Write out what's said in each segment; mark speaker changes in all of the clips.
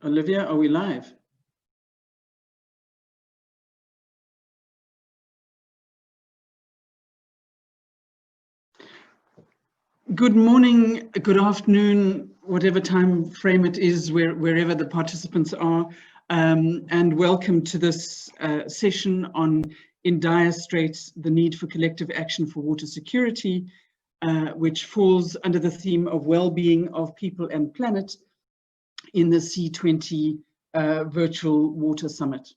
Speaker 1: Olivia, are we live? Good morning, good afternoon, whatever time frame it is, wherever the participants are, and welcome to this session on In Dire Straits, the Need for Collective Action for Water Security, which falls under the theme of well-being of people and planet in the C20 Virtual Water Summit.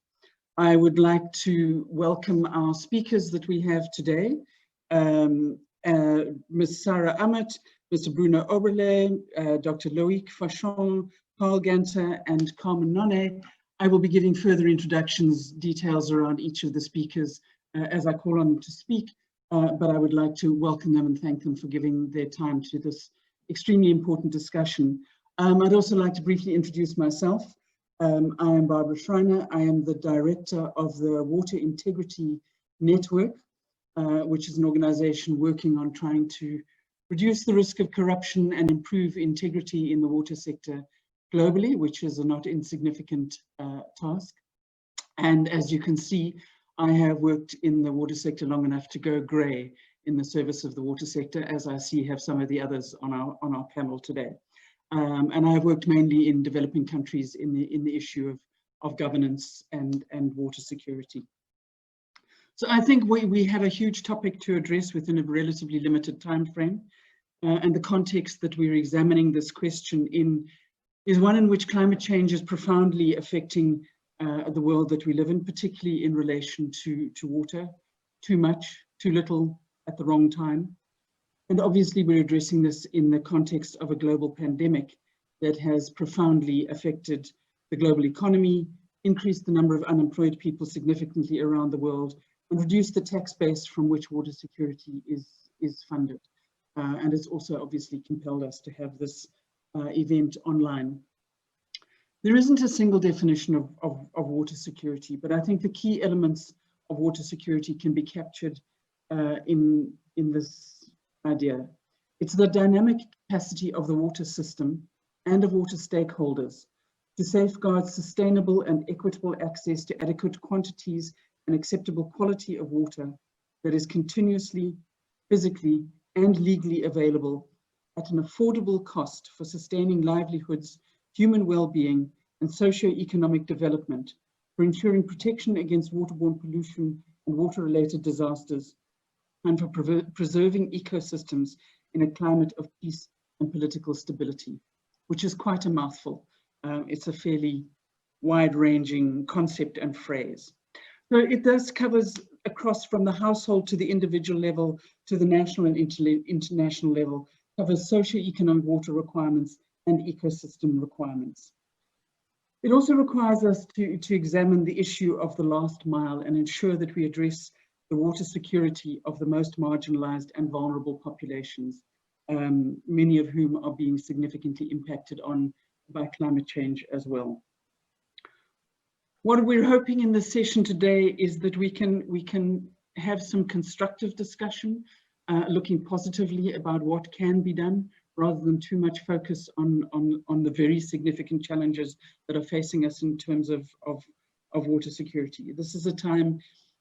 Speaker 1: I would like to welcome our speakers that we have today. Ms. Sara, Ahmed, Mr. Bruno, Oberle, Dr. Loïc, Fauchon, Ganter, and Carmen, Nonay. I will be giving further introductions, details around each of the speakers as I call on them to speak, but I would like to welcome them and thank them for giving their time to this extremely important discussion. I'd also like to briefly introduce myself. I am Barbara Schreiner. I am the director of the Water Integrity Network, which is an organization working on trying to reduce the risk of corruption and improve integrity in the water sector globally, which is a not insignificant task. And as you can see, I have worked in the water sector long enough to go grey in the service of the water sector, as I see have some of the others on our panel today. And I have worked mainly in developing countries in the issue of governance and water security. So I think we have a huge topic to address within a relatively limited time frame, and the context that we're examining this question in is one in which climate change is profoundly affecting the world that we live in, particularly in relation to water. Too much, too little, at the wrong time. And obviously we're addressing this in the context of a global pandemic that has profoundly affected the global economy, increased the number of unemployed people significantly around the world, and reduce the tax base from which water security is funded. And it's also obviously compelled us to have this event online. There isn't a single definition of water security, but I think the key elements of water security can be captured in this idea. It's the dynamic capacity of the water system and of water stakeholders to safeguard sustainable and equitable access to adequate quantities and acceptable quality of water that is continuously, physically, and legally available at an affordable cost for sustaining livelihoods, human well-being, and socio-economic development, for ensuring protection against waterborne pollution and water-related disasters, and for preserving ecosystems in a climate of peace and political stability, which is quite a mouthful. It's a fairly wide-ranging concept and phrase. So it thus covers across from the household to the individual level to the national and international level, covers socio-economic water requirements and ecosystem requirements. It also requires us to examine the issue of the last mile and ensure that we address the water security of the most marginalized and vulnerable populations, many of whom are being significantly impacted on by climate change as well. What we're hoping in this session today is that we can have some constructive discussion, looking positively about what can be done, rather than too much focus on the very significant challenges that are facing us in terms of water security. This is a time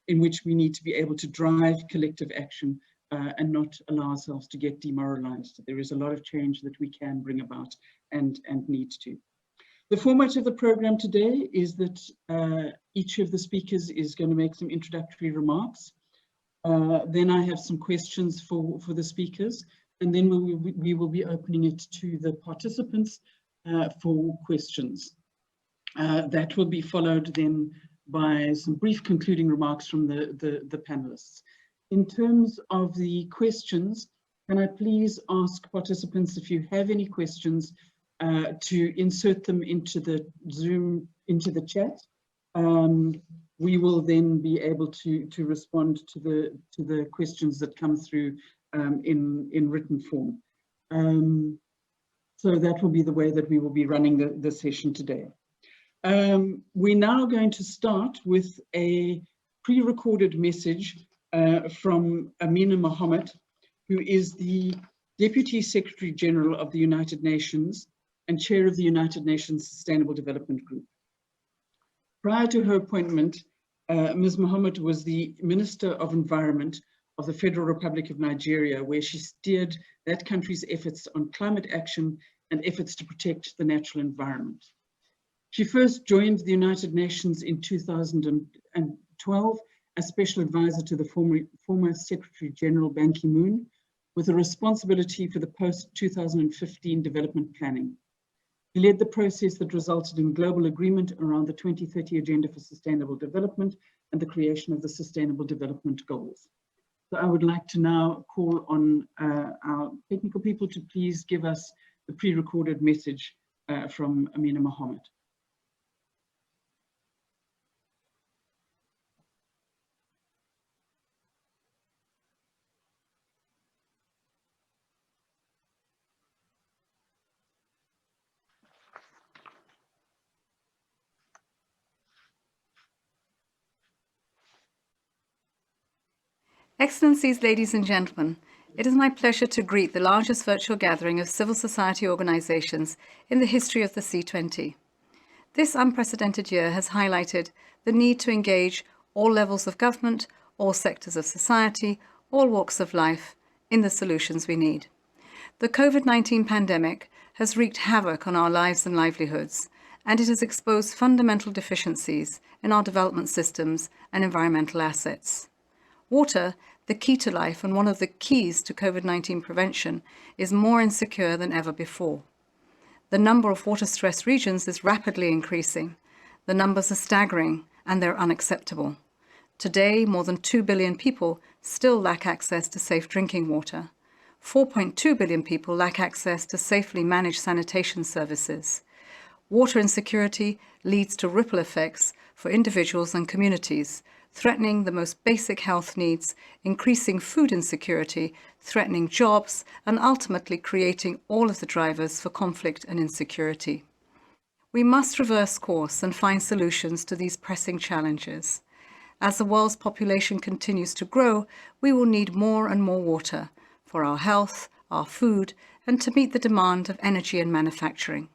Speaker 1: in which we need to be able to drive collective action and not allow ourselves to get demoralized. There is a lot of change that we can bring about and need to. The format of the program today is that each of the speakers is going to make some introductory remarks. Then I have some questions for the speakers, and then we will be opening it to the participants for questions. That will be followed then by some brief concluding remarks from the panelists. In terms of the questions, can I please ask participants if you have any questions to insert them into the Zoom, into the chat. We will then be able to respond to the questions that come through in written form. So that will be the way that we will be running the session today. We're now going to start with a pre-recorded message from Amina Mohammed, who is the Deputy Secretary General of the United Nations and chair of the United Nations Sustainable Development Group. Prior to her appointment, Ms. Mohammed was the Minister of Environment of the Federal Republic of Nigeria, where she steered that country's efforts on climate action and efforts to protect the natural environment. She first joined the United Nations in 2012 as Special Advisor to the former Secretary General Ban Ki-moon, with a responsibility for the post-2015 development planning. He led the process that resulted in global agreement around the 2030 Agenda for Sustainable Development and the creation of the Sustainable Development Goals. So I would like to now call on our technical people to please give us the pre-recorded message from Amina Mohammed.
Speaker 2: Excellencies, ladies and gentlemen, it is my pleasure to greet the largest virtual gathering of civil society organizations in the history of the C20. This unprecedented year has highlighted the need to engage all levels of government, all sectors of society, all walks of life in the solutions we need. The COVID-19 pandemic has wreaked havoc on our lives and livelihoods, and it has exposed fundamental deficiencies in our development systems and environmental assets. Water, the key to life and one of the keys to COVID-19 prevention, is more insecure than ever before. The number of water-stressed regions is rapidly increasing. The numbers are staggering and they're unacceptable. Today, more than 2 billion people still lack access to safe drinking water. 4.2 billion people lack access to safely managed sanitation services. Water insecurity leads to ripple effects for individuals and communities, threatening the most basic health needs, increasing food insecurity, threatening jobs, and ultimately creating all of the drivers for conflict and insecurity. We must reverse course and find solutions to these pressing challenges. As the world's population continues to grow, we will need more and more water for our health, our food, and to meet the demand of energy and manufacturing.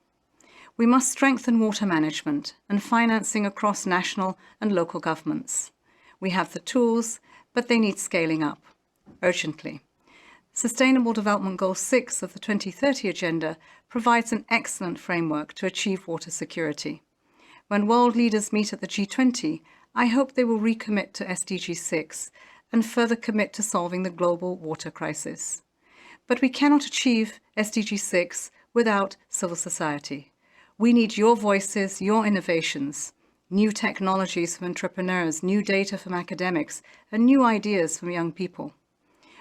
Speaker 2: We must strengthen water management and financing across national and local governments. We have the tools, but they need scaling up urgently. Sustainable Development Goal 6 of the 2030 Agenda provides an excellent framework to achieve water security. When world leaders meet at the G20, I hope they will recommit to SDG 6 and further commit to solving the global water crisis. But we cannot achieve SDG 6 without civil society. We need your voices, your innovations, new technologies from entrepreneurs, new data from academics, and new ideas from young people.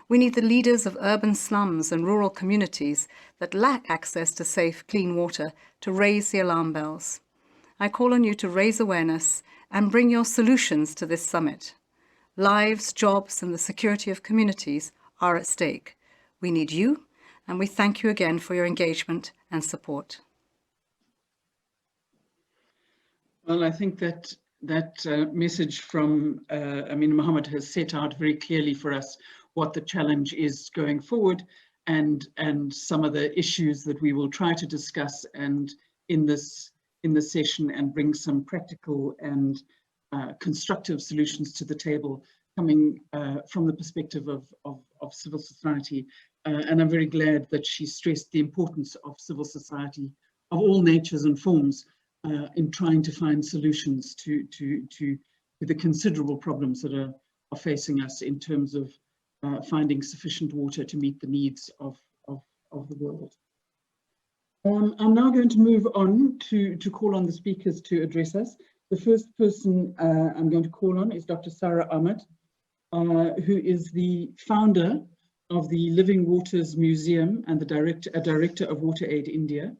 Speaker 2: We need the leaders of urban slums and rural communities that lack access to safe, clean water to raise the alarm bells. I call on you to raise awareness and bring your solutions to this summit. Lives, jobs, and the security of communities are at stake. We need you, and we thank you again for your engagement and support.
Speaker 1: Well, I think that message from Amina Mohammed has set out very clearly for us what the challenge is going forward, and some of the issues that we will try to discuss and in this session, and bring some practical and constructive solutions to the table, coming from the perspective of civil society. And I'm very glad that she stressed the importance of civil society of all natures and forms in trying to find solutions to the considerable problems that are facing us in terms of finding sufficient water to meet the needs of the world. I'm now going to move on to call on the speakers to address us. The first person I'm going to call on is Dr. Sara Ahmed, who is the founder of the Living Waters Museum and the director of WaterAid India.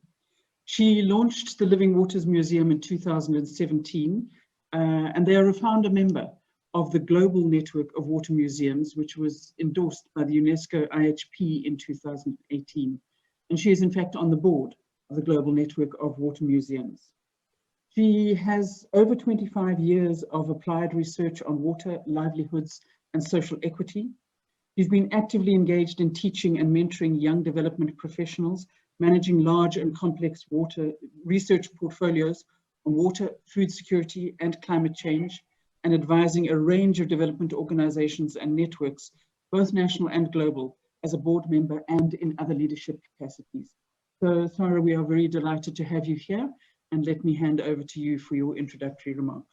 Speaker 1: She launched the Living Waters Museum in 2017, and they are a founder member of the global network of water museums, which was endorsed by the UNESCO IHP in 2018. And she is in fact on the board of the global network of water museums. She has over 25 years of applied research on water, livelihoods, and social equity. She's been actively engaged in teaching and mentoring young development professionals managing large and complex water research portfolios on water, food security, and climate change, and advising a range of development organizations and networks, both national and global, as a board member and in other leadership capacities. So, Sara, we are very delighted to have you here, and let me hand over to you for your introductory remarks.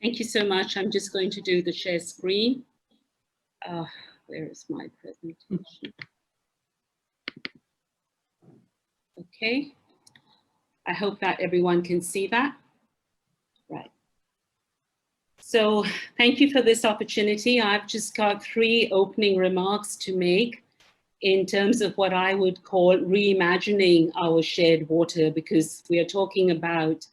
Speaker 3: Thank you so much. I'm just going to do the share screen. Where is my presentation? Okay. I hope that everyone can see that. Right. So thank you for this opportunity. I've just got 3 opening remarks to make in terms of what I would call reimagining our shared water, because we are talking about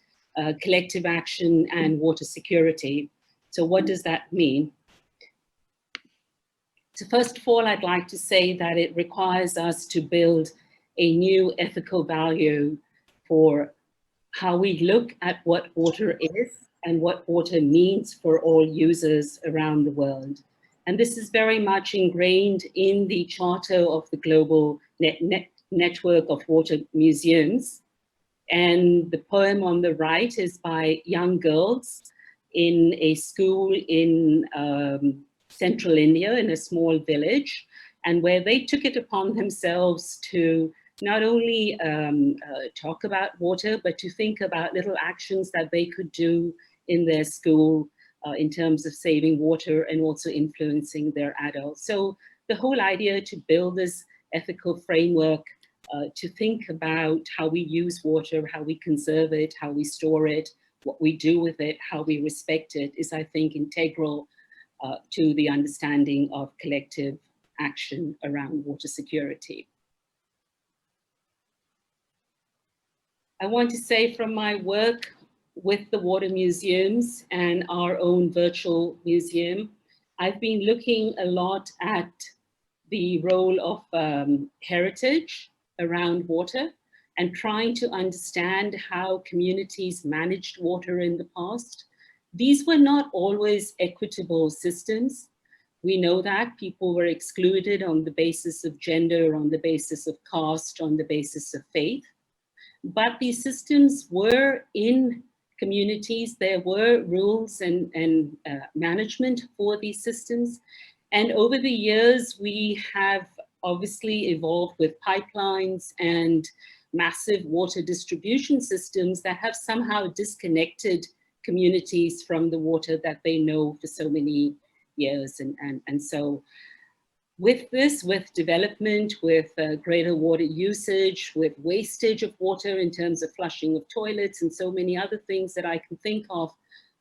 Speaker 3: collective action and water security. So what does that mean? So first of all, I'd like to say that it requires us to build a new ethical value for how we look at what water is and what water means for all users around the world. And this is very much ingrained in the charter of the global network of water museums. And the poem on the right is by young girls in a school in central India, in a small village, and where they took it upon themselves to not only talk about water, but to think about little actions that they could do in their school in terms of saving water and also influencing their adults. So the whole idea to build this ethical framework to think about how we use water, how we conserve it, how we store it, what we do with it, how we respect it is, I think, integral to the understanding of collective action around water security. I want to say from my work with the water museums and our own virtual museum, I've been looking a lot at the role of heritage around water and trying to understand how communities managed water in the past. These were not always equitable systems. We know that people were excluded on the basis of gender, on the basis of caste, on the basis of faith. But these systems were in communities. There were rules and management for these systems. And over the years, we have obviously evolved with pipelines and massive water distribution systems that have somehow disconnected communities from the water that they know for so many years. And so with this, with development, with greater water usage, with wastage of water in terms of flushing of toilets and so many other things that I can think of,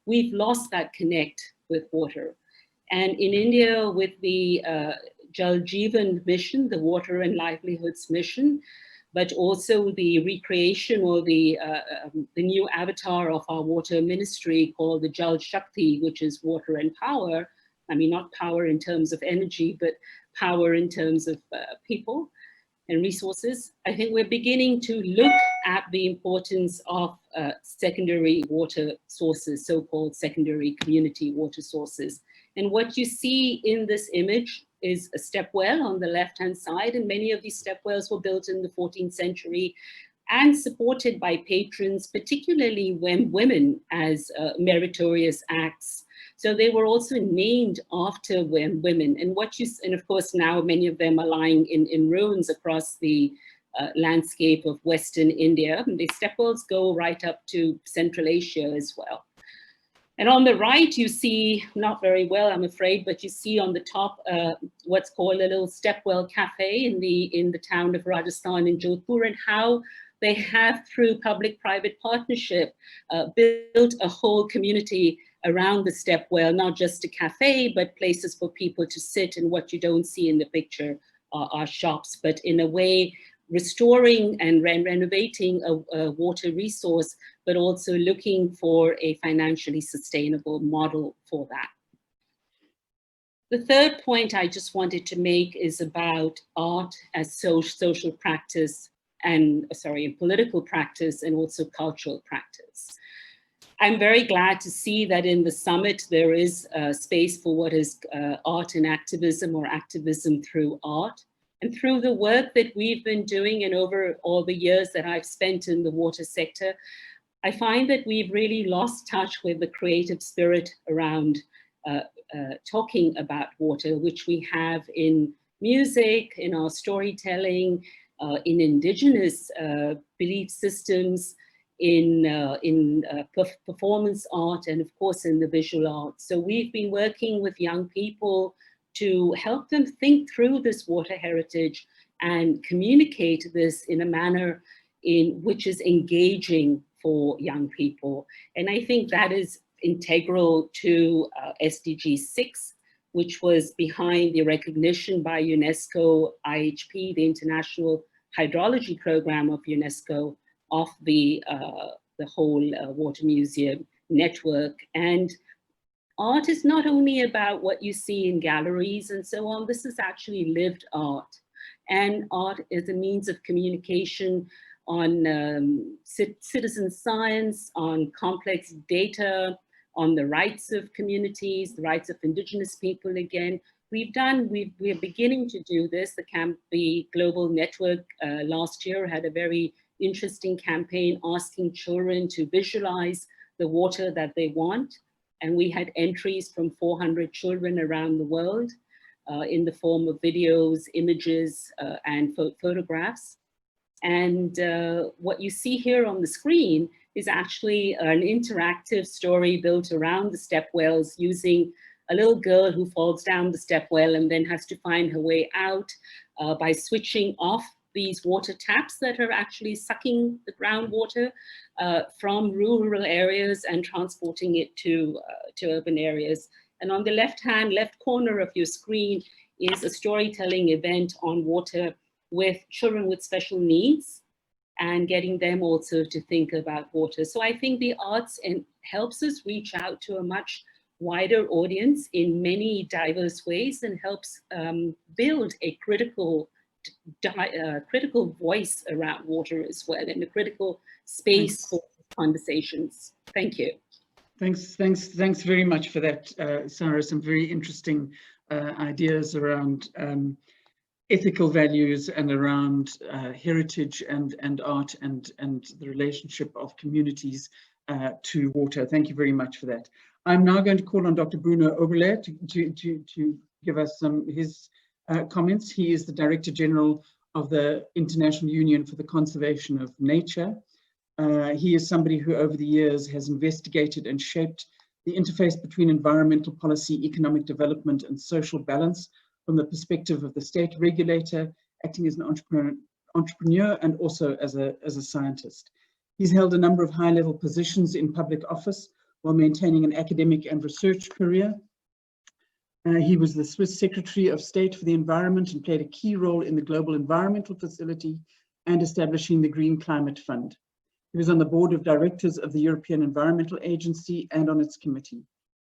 Speaker 3: we've lost that connect with water. And in India, with the Jal Jeevan mission, the Water and Livelihoods mission, but also the recreation or the new avatar of our water ministry called the Jal Shakti, which is water and power. I mean, not power in terms of energy, but power in terms of people and resources. I think we're beginning to look at the importance of secondary water sources, so-called secondary community water sources. And what you see in this image is a step well on the left-hand side, and many of these step wells were built in the 14th century and supported by patrons, particularly when women as meritorious acts. So they were also named after women. And of course now many of them are lying in ruins across the landscape of Western India. And the step wells go right up to Central Asia as well. And on the right, you see, not very well, I'm afraid, but you see on the top what's called a little stepwell cafe in the town of Rajasthan in Jodhpur, and how they have, through public-private partnership, built a whole community around the stepwell, not just a cafe, but places for people to sit. And what you don't see in the picture are shops, but in a way, restoring and renovating a water resource, but also looking for a financially sustainable model for that. The third point I just wanted to make is about art as social practice and, political practice and also cultural practice. I'm very glad to see that in the summit there is space for what is art and activism, or activism through art. And through the work that we've been doing and over all the years that I've spent in the water sector, I find that we've really lost touch with the creative spirit around talking about water, which we have in music, in our storytelling, in indigenous belief systems, in performance art, and of course in the visual arts. So we've been working with young people to help them think through this water heritage and communicate this in a manner in which is engaging for young people. And I think that is integral to SDG 6, which was behind the recognition by UNESCO IHP, the International Hydrology Program of UNESCO, of the whole water museum network. And art is not only about what you see in galleries and so on, this is actually lived art. And art is a means of communication on citizen science, on complex data, on the rights of communities, the rights of indigenous people again. We're beginning to do this. The Global Network last year had a very interesting campaign asking children to visualize the water that they want. And we had entries from 400 children around the world in the form of videos, images, and photographs. And what you see here on the screen is actually an interactive story built around the stepwells using a little girl who falls down the stepwell and then has to find her way out by switching off these water taps that are actually sucking the groundwater from rural areas and transporting it to urban areas. And on the left corner of your screen is a storytelling event on water with children with special needs and getting them also to think about water. So I think the arts helps us reach out to a much wider audience in many diverse ways and helps build a critical voice around water as well, and a critical space for conversations. Thank you.
Speaker 1: Thanks very much for that, Sara. Some very interesting ideas around ethical values and around heritage and art and the relationship of communities to water. Thank you very much for that. I'm now going to call on Dr. Bruno Oberle to give us his comments. He is the Director General of the International Union for the Conservation of Nature. He is somebody who over the years has investigated and shaped the interface between environmental policy, economic development and social balance from the perspective of the state regulator, acting as an entrepreneur and also as a scientist. He's held a number of high-level positions in public office while maintaining an academic and research career. He was the Swiss Secretary of State for the Environment and played a key role in the Global Environmental Facility and establishing the Green Climate Fund. He was on the board of directors of the European Environmental Agency and on its committee.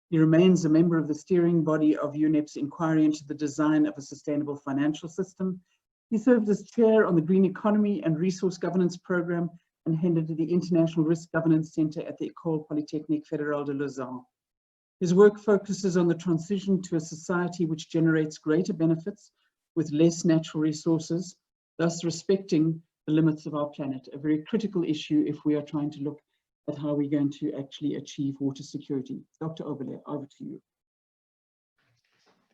Speaker 1: He remains a member of the steering body of UNEP's inquiry into the design of a sustainable financial system. He served as chair on the Green Economy and Resource Governance Program and headed the International Risk Governance Center at the École Polytechnique Fédérale de Lausanne. His work focuses on the transition to a society which generates greater benefits with less natural resources, thus respecting the limits of our planet, a very critical issue if we are trying to look at how we're going to actually achieve water security. Dr. Oberle, over to you.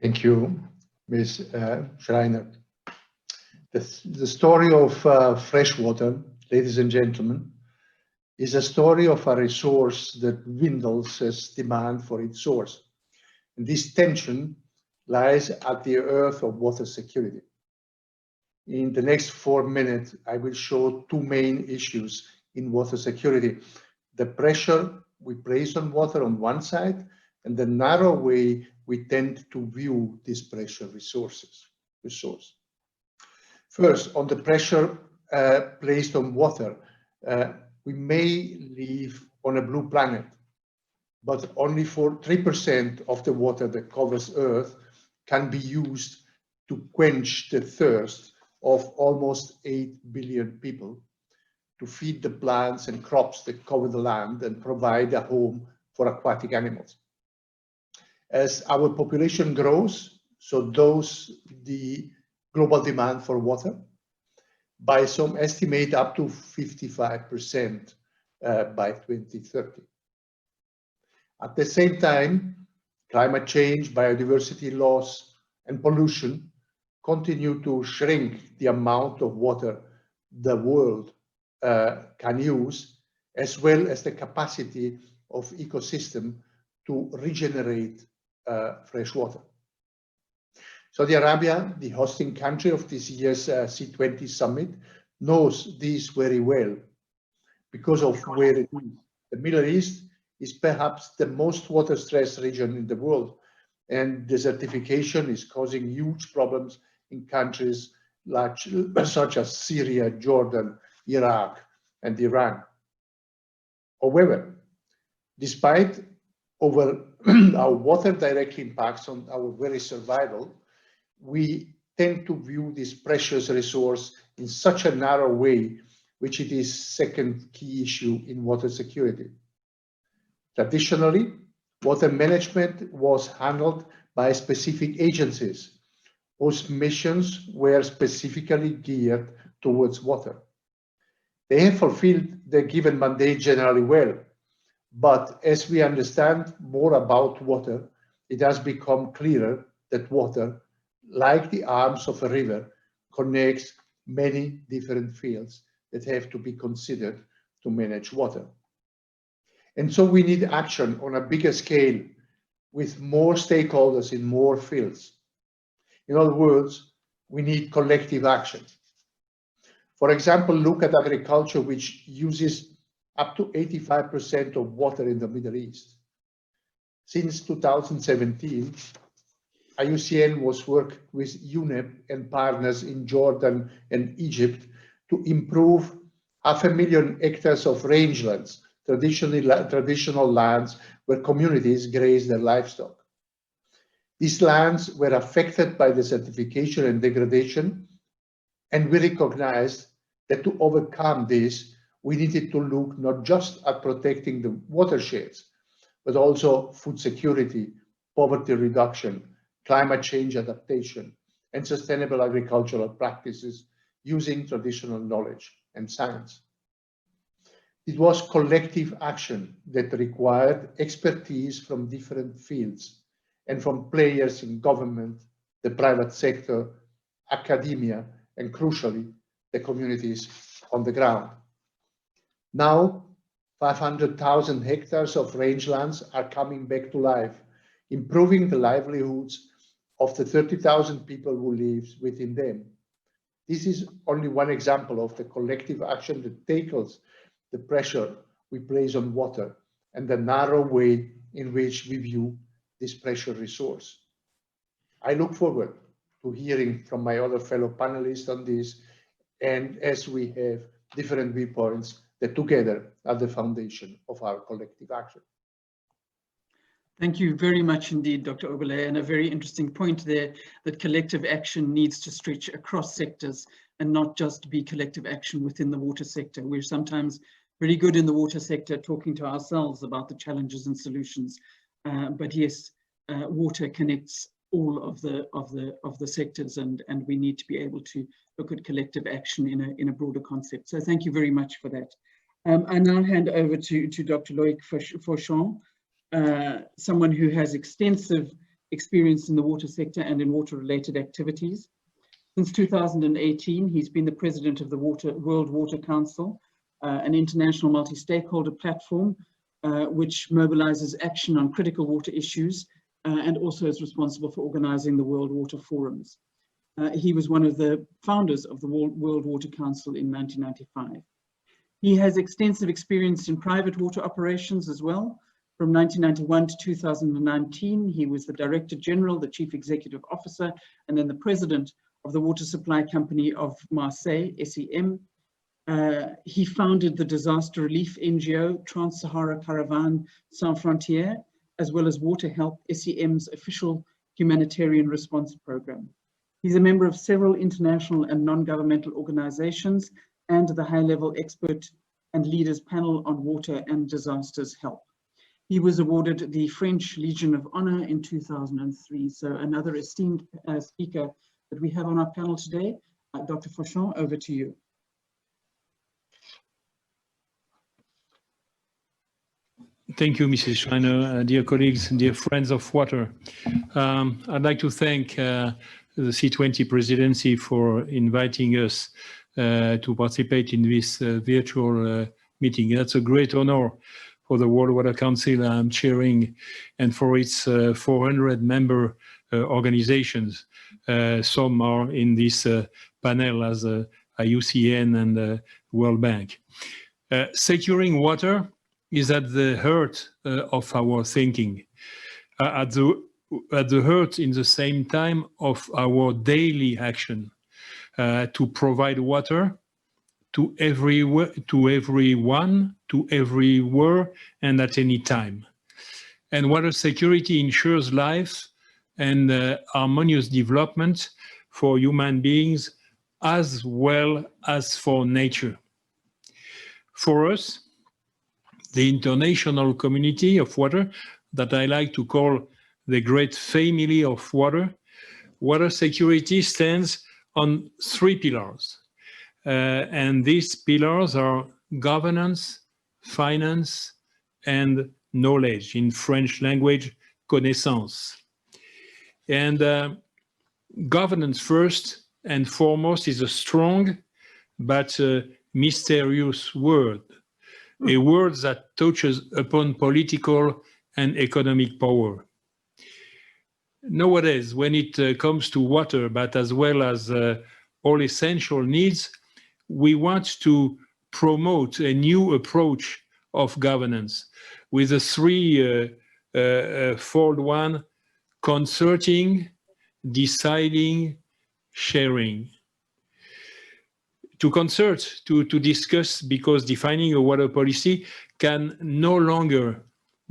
Speaker 4: Thank you, Ms. Schreiner. The story of fresh water, ladies and gentlemen, is a story of a resource that dwindles as demand for its source. And this tension lies at the earth of water security. In the next 4 minutes, I will show two main issues in water security: the pressure we place on water on one side, and the narrow way we tend to view this pressure resource. First, on the pressure placed on water, we may live on a blue planet, but only for 3% of the water that covers Earth can be used to quench the thirst of almost 8 billion people, to feed the plants and crops that cover the land and provide a home for aquatic animals. As our population grows, so does the global demand for water by some estimate up to 55% by 2030. At the same time, climate change, biodiversity loss, and pollution continue to shrink the amount of water the world can use, as well as the capacity of ecosystem to regenerate fresh water. Saudi Arabia, the hosting country of this year's C20 Summit, knows this very well because of where it is. The Middle East is perhaps the most water-stressed region in the world, and desertification is causing huge problems in countries such as Syria, Jordan, Iraq, and Iran. However, despite our water direct impacts on our very survival, we tend to view this precious resource in such a narrow way, which it is second key issue in water security. Traditionally, water management was handled by specific agencies whose missions were specifically geared towards water. They have fulfilled their given mandate generally well, but as we understand more about water, it has become clearer that water, like the arms of a river, connects many different fields that have to be considered to manage water. And so we need action on a bigger scale with more stakeholders in more fields. In other words, we need collective action. For example, look at agriculture, which uses up to 85% of water in the Middle East. Since 2017, IUCN was working with UNEP and partners in Jordan and Egypt to improve 500,000 hectares of rangelands, traditional lands where communities graze their livestock. These lands were affected by desertification and degradation, and we recognized that to overcome this, we needed to look not just at protecting the watersheds, but also food security, poverty reduction, climate change adaptation, and sustainable agricultural practices using traditional knowledge and science. It was collective action that required expertise from different fields and from players in government, the private sector, academia, and crucially, the communities on the ground. Now, 500,000 hectares of rangelands are coming back to life, improving the livelihoods of the 30,000 people who live within them. This is only one example of the collective action that tackles the pressure we place on water and the narrow way in which we view this precious resource. I look forward to hearing from my other fellow panelists on this, and as we have different viewpoints that together are the foundation of our collective action.
Speaker 1: Thank you very much indeed, Dr. Oberle, and a very interesting point there that collective action needs to stretch across sectors and not just be collective action within the water sector. We're sometimes very good in the water sector talking to ourselves about the challenges and solutions, but yes, water connects all of the sectors, and we need to be able to look at collective action in a broader concept. So thank you very much for that. I now hand over to Dr. Loïc Fauchon, someone who has extensive experience in the water sector and in water-related activities. Since 2018, he's been the president of the World Water Council, an international multi-stakeholder platform which mobilizes action on critical water issues and also is responsible for organizing the World Water Forums. He was one of the founders of the World Water Council in 1995. He has extensive experience in private water operations as well. From 1991 to 2019, he was the Director General, the Chief Executive Officer, and then the President of the Water Supply Company of Marseille, SEM. He founded the disaster relief NGO Trans-Sahara Caravan Sans Frontières, as well as Water Help, SEM's official humanitarian response program. He's a member of several international and non-governmental organizations and the high-level expert and leaders panel on water and disasters help. He was awarded the French Legion of Honor in 2003, so another esteemed speaker that we have on our panel today. Dr. Fauchon, over to you.
Speaker 5: Thank you, Mrs. Schreiner, dear colleagues, dear friends of water. I'd like to thank the C20 presidency for inviting us to participate in this virtual meeting. That's a great honor for the World Water Council I'm chairing and for its 400 member organizations. Some are in this panel as IUCN and World Bank. Securing water is at the heart of our thinking, at the heart in the same time of our daily action to provide water to everyone, to everywhere, and at any time. And water security ensures life and harmonious development for human beings as well as for nature. For us, the international community of water, that I like to call the great family of water, water security stands on 3 pillars. And these pillars are governance, finance, and knowledge. In French language, connaissance. And governance first and foremost is a strong but mysterious word. A word that touches upon political and economic power. Nowadays, when it comes to water, but as well as all essential needs, we want to promote a new approach of governance with a three-fold one: concerting, deciding, sharing. To concert, to discuss, because defining a water policy can no longer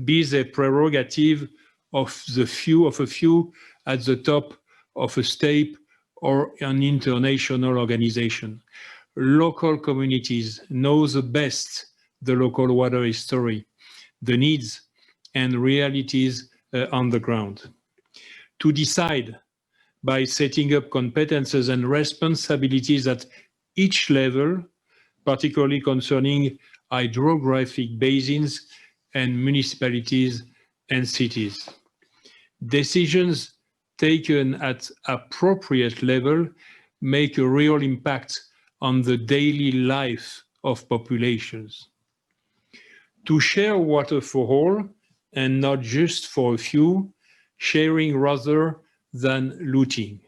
Speaker 5: be the prerogative of a few at the top of a state or an international organization. Local communities know the best the local water history, the needs and realities on the ground. To decide by setting up competences and responsibilities at each level, particularly concerning hydrographic basins and municipalities and cities. Decisions taken at appropriate level make a real impact on the daily life of populations. To share water for all and not just for a few, sharing rather than looting.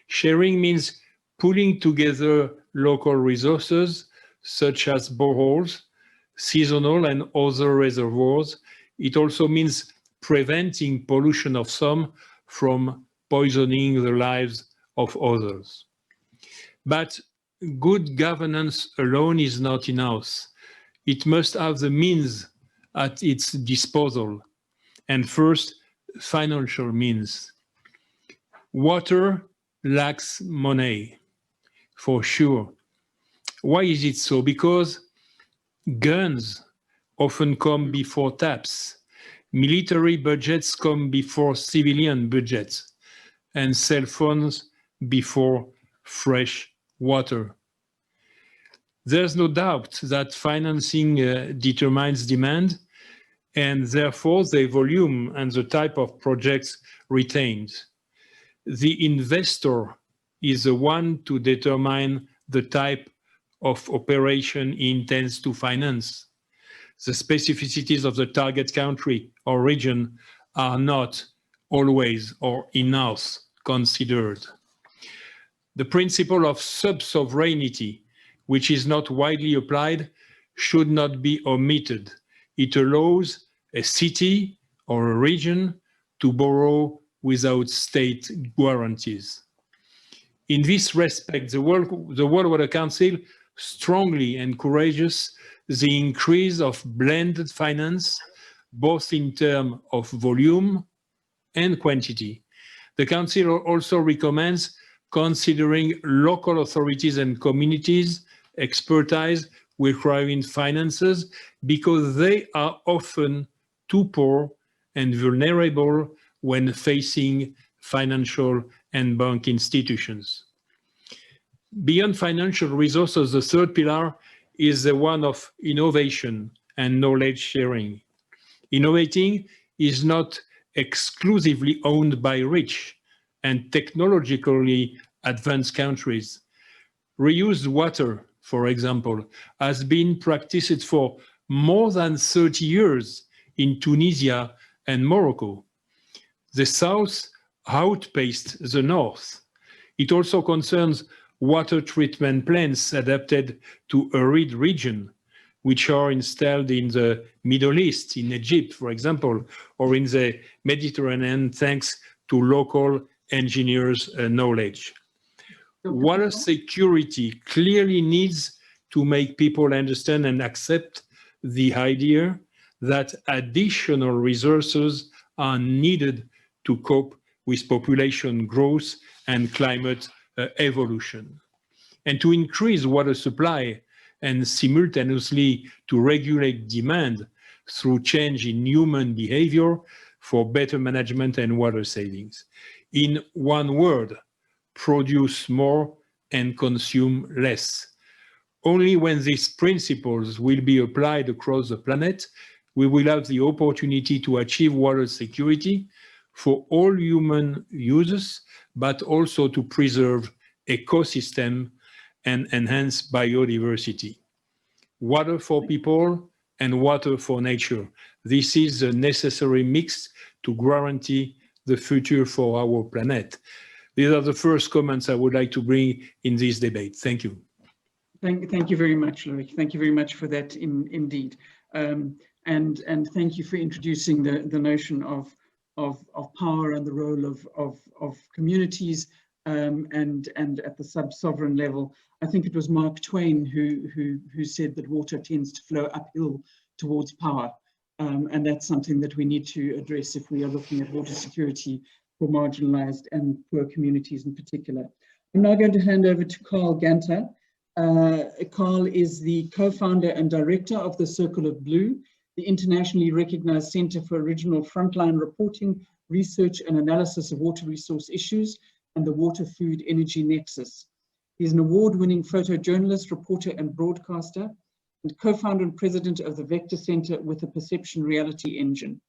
Speaker 5: Sharing means pulling together local resources such as boreholes, seasonal and other reservoirs. It also means preventing pollution of some from poisoning the lives of others. But good governance alone is not enough. It must have the means at its disposal. And first, financial means. Water lacks money, for sure. Why is it so? Because guns often come before taps. Military budgets come before civilian budgets, and cell phones before fresh water. There's no doubt that financing determines demand, and therefore the volume and the type of projects retained. The investor is the one to determine the type of operation he intends to finance. The specificities of the target country or region are not always or enough considered. The principle of sub-sovereignty, which is not widely applied, should not be omitted. It allows a city or a region to borrow without state guarantees. In this respect, the World Water Council strongly encourages the increase of blended finance, both in terms of volume and quantity. The Council also recommends considering local authorities and communities' expertise requiring finances because they are often too poor and vulnerable when facing financial and bank institutions. Beyond financial resources, the third pillar is the one of innovation and knowledge sharing. Innovating is not exclusively owned by rich and technologically advanced countries. Reused water, for example, has been practiced for more than 30 years in Tunisia and Morocco. The South outpaced the North. It also concerns water treatment plants adapted to arid region, which are installed in the Middle East, in Egypt, for example, or in the Mediterranean, thanks to local engineers' knowledge. Water security clearly needs to make people understand and accept the idea that additional resources are needed to cope with population growth and climate evolution. And to increase water supply and simultaneously to regulate demand through change in human behavior for better management and water savings. In one word, produce more and consume less. Only when these principles will be applied across the planet, we will have the opportunity to achieve water security for all human users, but also to preserve ecosystem and enhance biodiversity. Water for people and water for nature. This is the necessary mix to guarantee the future for our planet. These are the first comments I would like to bring in this debate. Thank you.
Speaker 1: Thank you very much, Loïc. Thank you very much for that indeed. And thank you for introducing the notion of power and the role of communities and at the sub-sovereign level. I think it was Mark Twain who said that water tends to flow uphill towards power. And that's something that we need to address if we are looking at water security for marginalized and poor communities in particular. I'm now going to hand over to Carl Ganter. Carl is the co-founder and director of the Circle of Blue, the internationally recognized Center for Original Frontline Reporting, Research and Analysis of Water Resource Issues, and the Water Food Energy Nexus. He is an award-winning photojournalist, reporter, and broadcaster, and co-founder and president of the Vector Center with a Perception Reality Engine.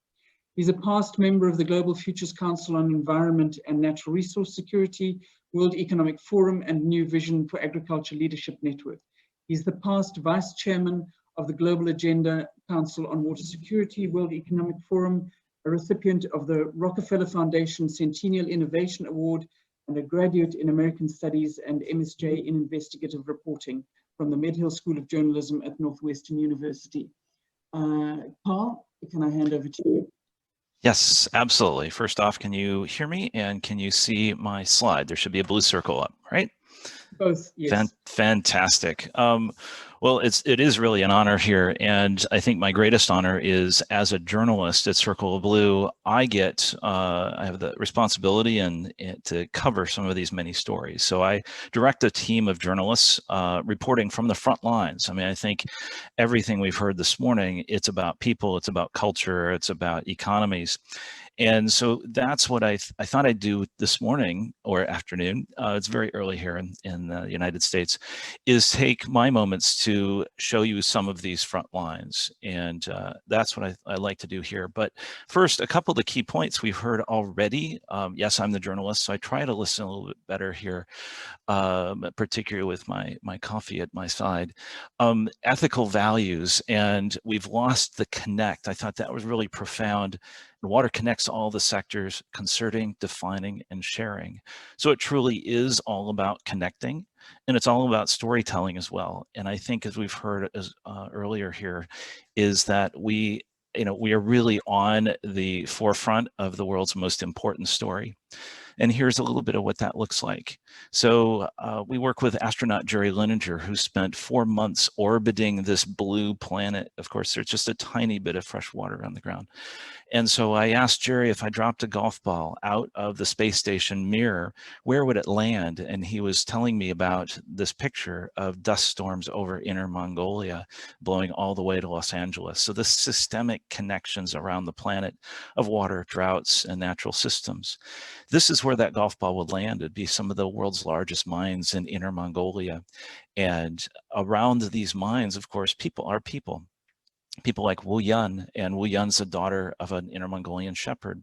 Speaker 1: He's a past member of the Global Futures Council on Environment and Natural Resource Security, World Economic Forum, and New Vision for Agriculture Leadership Network. He's the past vice chairman of the Global Agenda Council on Water Security, World Economic Forum, a recipient of the Rockefeller Foundation Centennial Innovation Award, and a graduate in American Studies and MSJ in Investigative Reporting from the Medhill School of Journalism at Northwestern University. Carl, can I hand over to you?
Speaker 6: Yes, absolutely. First off, can you hear me and can you see my slide? There should be a blue circle up, right?
Speaker 1: Both, yes.
Speaker 6: Fantastic. Well, it is really an honor here, and I think my greatest honor is as a journalist at Circle of Blue, I have the responsibility and to cover some of these many stories. So I direct a team of journalists reporting from the front lines. I mean, I think everything we've heard this morning, it's about people, it's about culture, it's about economies. And so that's what I thought I'd do this morning or afternoon, it's very early here in the United States, is take my moments to show you some of these front lines. And that's what I like to do here. But first, a couple of the key points we've heard already. Yes, I'm the journalist, so I try to listen a little bit better here, particularly with my coffee at my side. Ethical values, and we've lost the connect. I thought that was really profound. Water connects all the sectors, concerting, defining, and sharing. So it truly is all about connecting, and it's all about storytelling as well. And I think, as we've heard earlier here, is that we are really on the forefront of the world's most important story. And here's a little bit of what that looks like. So we work with astronaut Jerry Linenger, who spent 4 months orbiting this blue planet. Of course, there's just a tiny bit of fresh water on the ground. And so I asked Jerry, if I dropped a golf ball out of the space station mirror, where would it land? And he was telling me about this picture of dust storms over Inner Mongolia, blowing all the way to Los Angeles. So the systemic connections around the planet of water, droughts, and natural systems. This is where that golf ball would land. It'd be some of the world's largest mines in Inner Mongolia. And around these mines, of course, people are people. People like Wu Yun, and Wu Yun's the daughter of an Inner Mongolian shepherd.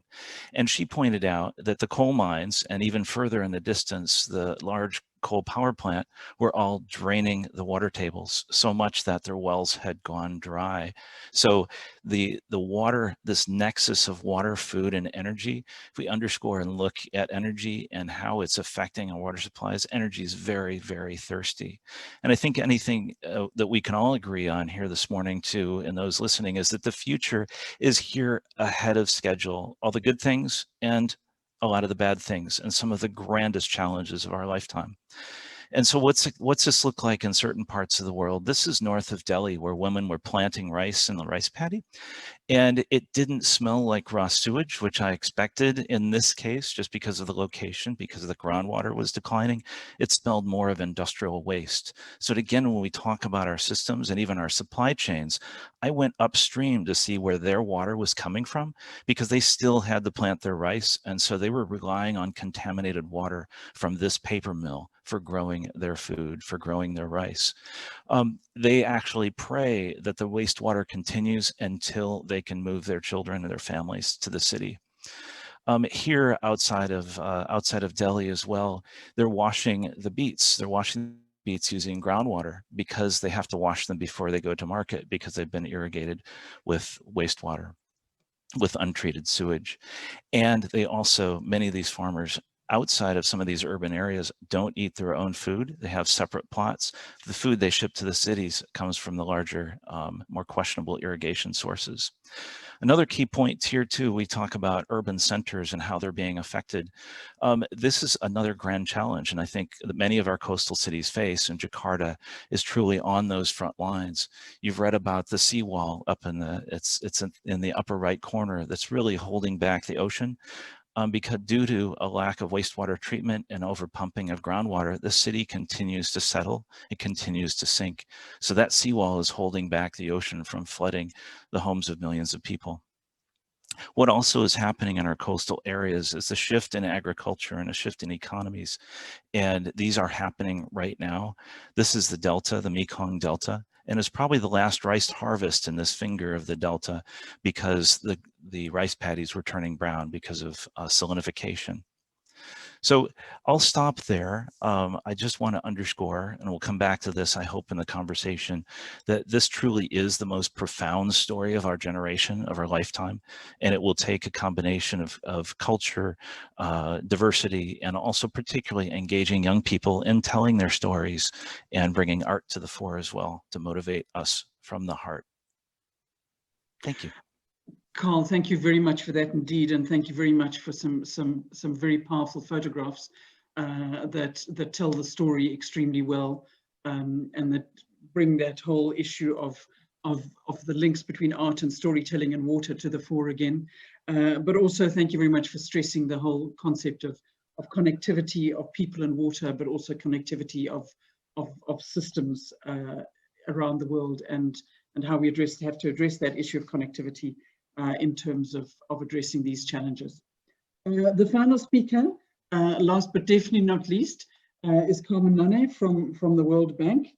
Speaker 6: And she pointed out that the coal mines, and even further in the distance, the large coal power plant, were all draining the water tables so much that their wells had gone dry. So the water, this nexus of water, food, and energy, if we underscore and look at energy and how it's affecting our water supplies, energy is very, very thirsty. And I think anything that we can all agree on here this morning too, and those listening, is that the future is here ahead of schedule. All the good things and a lot of the bad things and some of the grandest challenges of our lifetime. And so what's this look like in certain parts of the world? This is north of Delhi, where women were planting rice in the rice paddy. And it didn't smell like raw sewage, which I expected in this case, just because of the location, because the groundwater was declining. It smelled more of industrial waste. So again, when we talk about our systems and even our supply chains, I went upstream to see where their water was coming from, because they still had to plant their rice. And so they were relying on contaminated water from this paper mill for growing their food, for growing their rice. They actually pray that the wastewater continues until they can move their children and their families to the city. Here outside of Delhi as well, they're washing the beets. They're washing beets using groundwater because they have to wash them before they go to market, because they've been irrigated with wastewater, with untreated sewage. And they also, many of these farmers outside of some of these urban areas don't eat their own food. They have separate plots. The food they ship to the cities comes from the larger, more questionable irrigation sources. Another key point here too, we talk about urban centers and how they're being affected. This is another grand challenge, and I think that many of our coastal cities face, and Jakarta is truly on those front lines. You've read about the seawall up in the upper right corner that's really holding back the ocean. Because due to a lack of wastewater treatment and overpumping of groundwater, the city continues to settle, it continues to sink. So that seawall is holding back the ocean from flooding the homes of millions of people. What also is happening in our coastal areas is a shift in agriculture and a shift in economies. And these are happening right now. This is the Delta, the Mekong Delta, and it's probably the last rice harvest in this finger of the Delta, because the rice paddies were turning brown because of salinification. So I'll stop there. I just want to underscore, and we'll come back to this, I hope, in the conversation, that this truly is the most profound story of our generation, of our lifetime. And it will take a combination of culture, diversity, and also particularly engaging young people in telling their stories and bringing art to the fore as well to motivate us from the heart. Thank you.
Speaker 1: Carl, thank you very much for that indeed, and thank you very much for some very powerful photographs that tell the story extremely well, and that bring that whole issue of the links between art and storytelling and water to the fore again. But also thank you very much for stressing the whole concept of connectivity of people and water, but also connectivity of systems around the world, and how we have to address that issue of connectivity in terms of addressing these challenges. The final speaker, last but definitely not least, is Carmen Nonay from the World Bank.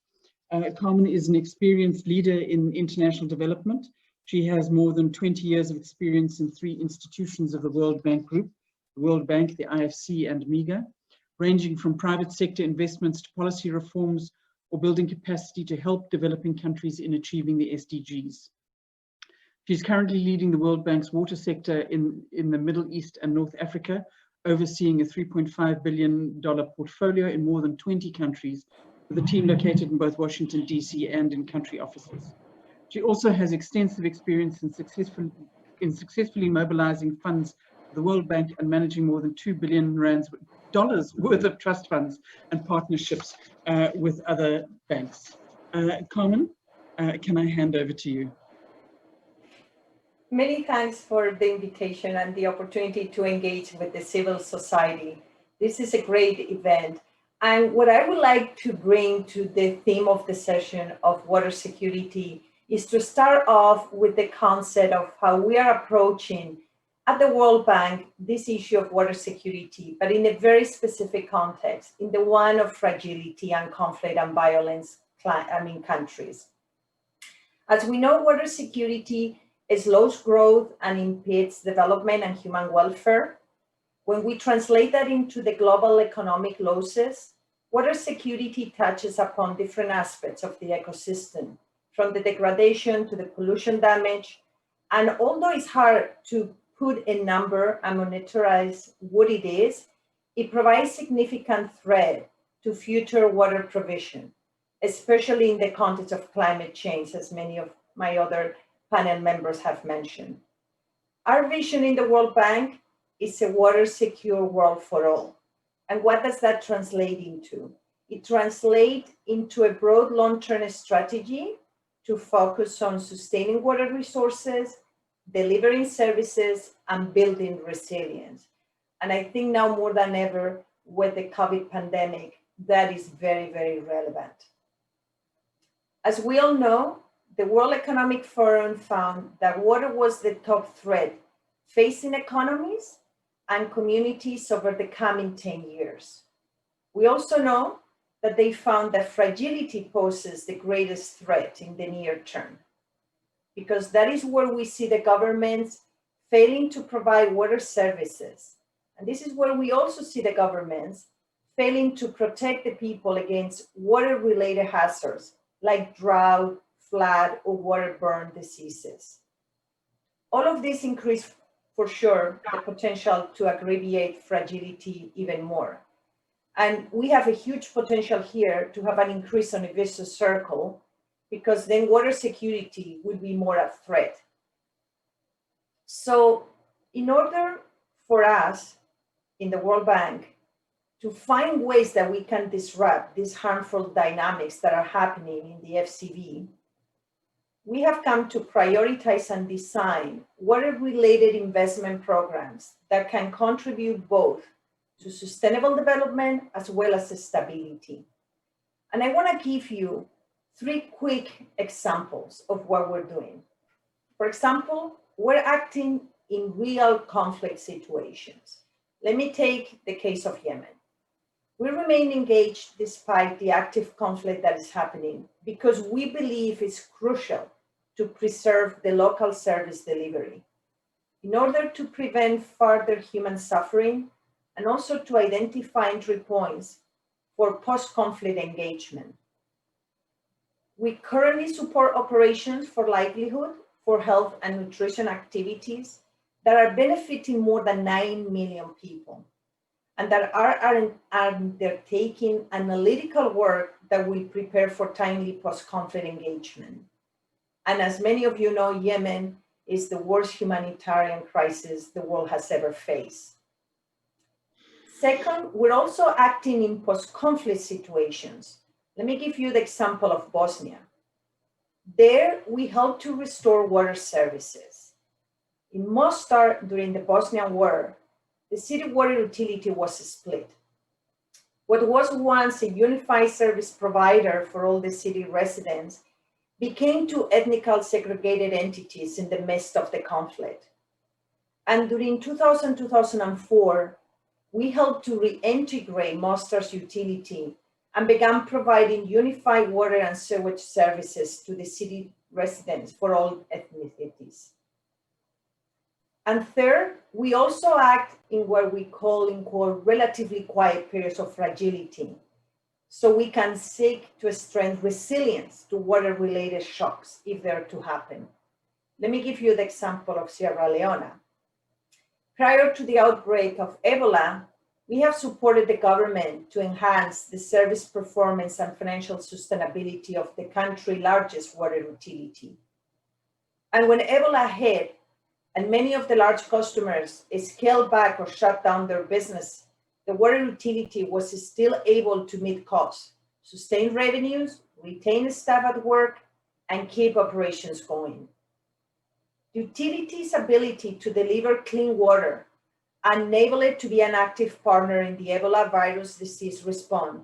Speaker 1: Carmen is an experienced leader in international development. She has more than 20 years of experience in 3 institutions of the World Bank Group, the World Bank, the IFC, and MEGA, ranging from private sector investments to policy reforms or building capacity to help developing countries in achieving the SDGs. She's currently leading the World Bank's water sector in the Middle East and North Africa, overseeing a $3.5 billion portfolio in more than 20 countries, with a team located in both Washington, D.C. and in country offices. She also has extensive experience in successfully mobilizing funds for the World Bank and managing more than $2 billion worth of trust funds and partnerships with other banks. Carmen, can I hand over to you?
Speaker 7: Many thanks for the invitation and the opportunity to engage with the civil society. This is a great event. And what I would like to bring to the theme of the session of water security is to start off with the concept of how we are approaching at the World Bank this issue of water security, but in a very specific context, in the one of fragility and conflict and violence countries. As we know, water security slows growth and impedes development and human welfare. When we translate that into the global economic losses, water security touches upon different aspects of the ecosystem, from the degradation to the pollution damage. And although it's hard to put a number and monetize what it is, it provides significant threat to future water provision, especially in the context of climate change, as many of my other panel members have mentioned. Our vision in the World Bank is a water secure world for all. And what does that translate into? It translates into a broad long-term strategy to focus on sustaining water resources, delivering services, and building resilience. And I think now more than ever with the COVID pandemic, that is very, very relevant. As we all know, the World Economic Forum found that water was the top threat facing economies and communities over the coming 10 years. We also know that they found that fragility poses the greatest threat in the near term, because that is where we see the governments failing to provide water services. And this is where we also see the governments failing to protect the people against water-related hazards like drought, flood, or waterborne diseases. All of this increase, for sure, the potential to aggravate fragility even more. And we have a huge potential here to have an increase on a vicious circle, because then water security will be more a threat. So in order for us in the World Bank to find ways that we can disrupt these harmful dynamics that are happening in the FCV, we have come to prioritize and design water-related investment programs that can contribute both to sustainable development as well as stability. And I want to give you 3 quick examples of what we're doing. For example, we're acting in real conflict situations. Let me take the case of Yemen. We remain engaged despite the active conflict that is happening because we believe it's crucial to preserve the local service delivery in order to prevent further human suffering and also to identify entry points for post-conflict engagement. We currently support operations for livelihood, for health and nutrition activities that are benefiting more than 9 million people and that are undertaking analytical work that will prepare for timely post-conflict engagement. And as many of you know, Yemen is the worst humanitarian crisis the world has ever faced. Second, we're also acting in post-conflict situations. Let me give you the example of Bosnia. There, we help to restore water services. In Mostar, during the Bosnian War, the city water utility was split. What was once a unified service provider for all the city residents became 2 ethnically segregated entities in the midst of the conflict. And during 2000-2004, we helped to reintegrate Mostar's utility and began providing unified water and sewage services to the city residents for all ethnicities. And third, we also act in what we call, in quote, relatively quiet periods of fragility, so we can seek to strengthen resilience to water-related shocks if they're to happen. Let me give you the example of Sierra Leone. Prior to the outbreak of Ebola, we have supported the government to enhance the service performance and financial sustainability of the country's largest water utility. And when Ebola hit, and many of the large customers scaled back or shut down their business, the water utility was still able to meet costs, sustain revenues, retain staff at work, and keep operations going. The utility's ability to deliver clean water enabled it to be an active partner in the Ebola virus disease response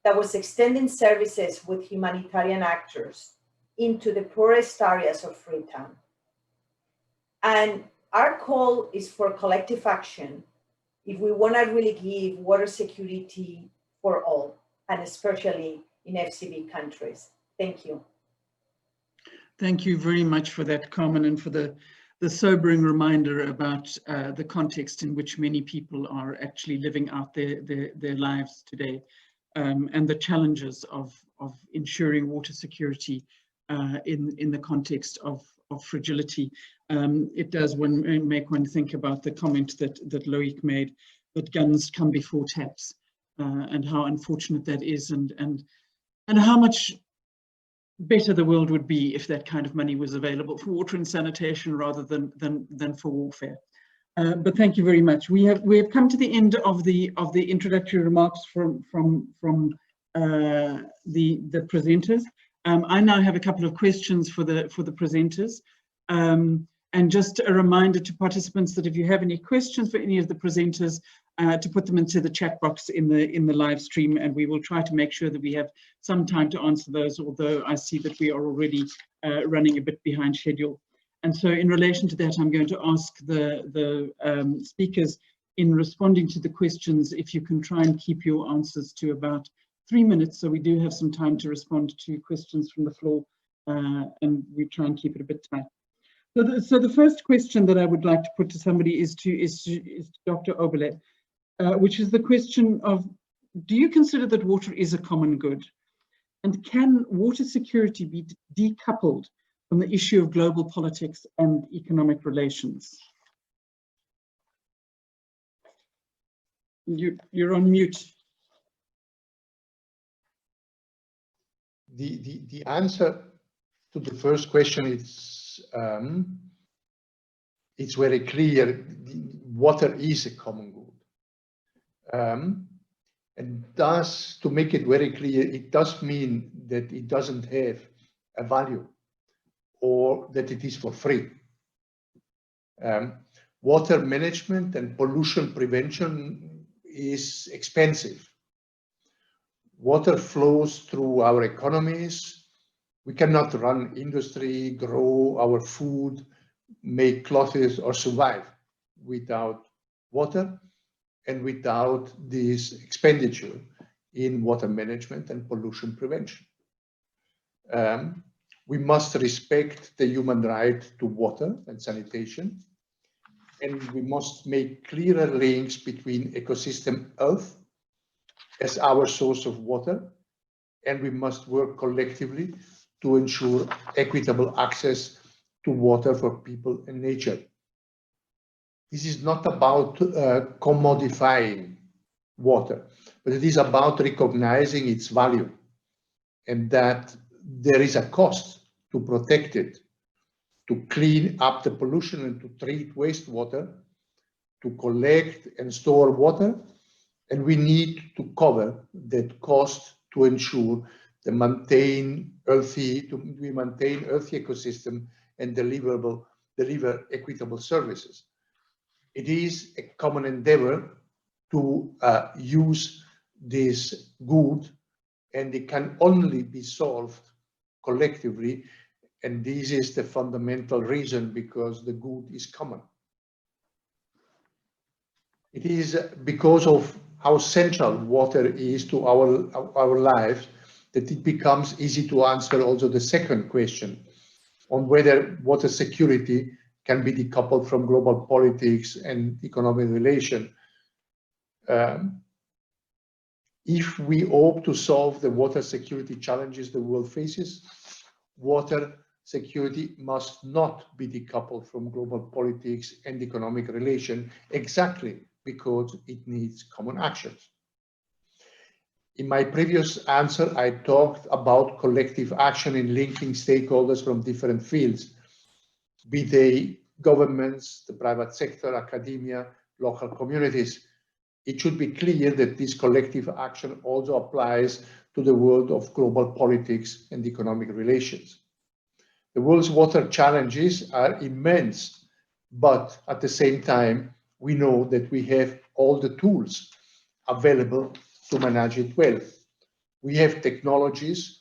Speaker 7: that was extending services with humanitarian actors into the poorest areas of Freetown. And our call is for collective action if we want to really give water security for all, and especially in FCB countries. Thank you.
Speaker 1: Thank you very much for that, Carmen, and for the sobering reminder about the context in which many people are actually living out their lives today, and the challenges of ensuring water security in the context of fragility. It does make one think about the comment that Loïc made, that guns come before taps, and how unfortunate that is, and how much better the world would be if that kind of money was available for water and sanitation rather than for warfare. But thank you very much. We have come to the end of the introductory remarks from the presenters. I now have a couple of questions for the presenters. And just a reminder to participants that if you have any questions for any of the presenters, to put them into the chat box in the live stream, and we will try to make sure that we have some time to answer those, although I see that we are already running a bit behind schedule. And so in relation to that, I'm going to ask the speakers, in responding to the questions, if you can try and keep your answers to about 3 minutes, so we do have some time to respond to questions from the floor, and we try and keep it a bit tight. So the first question that I would like to put to somebody is to Dr. Oberle, which is the question of, do you consider that water is a common good? And can water security be decoupled from the issue of global politics and economic relations? You're on mute.
Speaker 4: The answer to the first question is, it's very clear. Water is a common good, and thus, to make it very clear, it does mean that it doesn't have a value or that it is for free. Water management and pollution prevention is expensive. Water flows through our economies. We cannot run industry, grow our food, make clothes, or survive without water and without this expenditure in water management and pollution prevention. We must respect the human right to water and sanitation, and we must make clearer links between ecosystem health as our source of water, and we must work collectively to ensure equitable access to water for people and nature. This is not about commodifying water, but it is about recognizing its value, and that there is a cost to protect it, to clean up the pollution and to treat wastewater, to collect and store water, and we need to cover that cost to ensure we maintain healthy ecosystem and deliver equitable services. It is a common endeavor to use this good, and it can only be solved collectively, and this is the fundamental reason, because the good is common. It is because of how central water is to our lives that it becomes easy to answer also the second question on whether water security can be decoupled from global politics and economic relation. If we hope to solve the water security challenges the world faces, water security must not be decoupled from global politics and economic relation, exactly because it needs common actions. In my previous answer, I talked about collective action in linking stakeholders from different fields, be they governments, the private sector, academia, local communities. It should be clear that this collective action also applies to the world of global politics and economic relations. The world's water challenges are immense, but at the same time, we know that we have all the tools available to manage it well. We have technologies,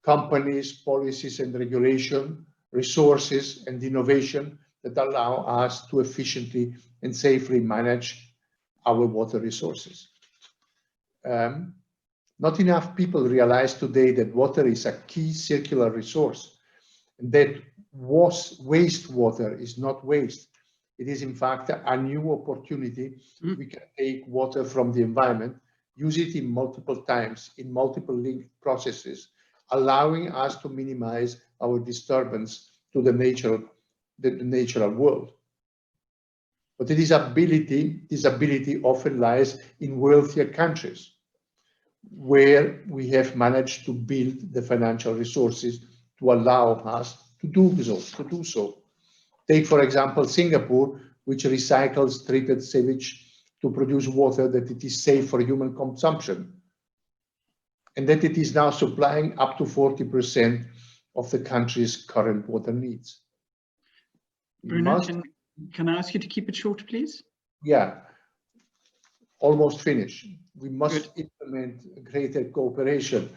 Speaker 4: companies, policies and regulation, resources and innovation that allow us to efficiently and safely manage our water resources. Not enough people realize today that water is a key circular resource, and that wastewater is not waste. It is in fact a new opportunity. We can take water from the environment, use it in multiple times, in multiple linked processes, allowing us to minimize our disturbance to the natural world. But this ability often lies in wealthier countries, where we have managed to build the financial resources to allow us to do so. Take, for example, Singapore, which recycles treated sewage to produce water that it is safe for human consumption, and that it is now supplying up to 40% of the country's current water needs.
Speaker 1: Bruno, can I ask you to keep it short, please?
Speaker 4: Yeah, almost finished. We must implement greater cooperation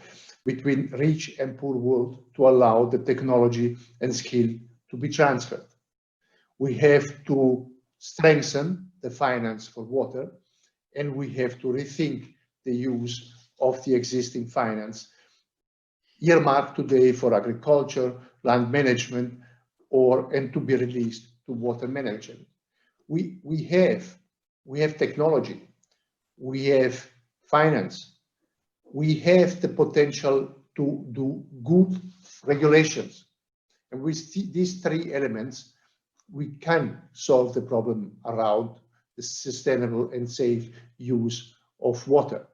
Speaker 4: between rich and poor world to allow the technology and skill to be transferred. We have to strengthen the finance for water, and we have to rethink the use of the existing finance earmarked today for agriculture, land management, and to be released to water management. We have technology, we have finance, we have the potential to do good regulations. And with these three elements, we can solve the problem around the sustainable and safe use of water.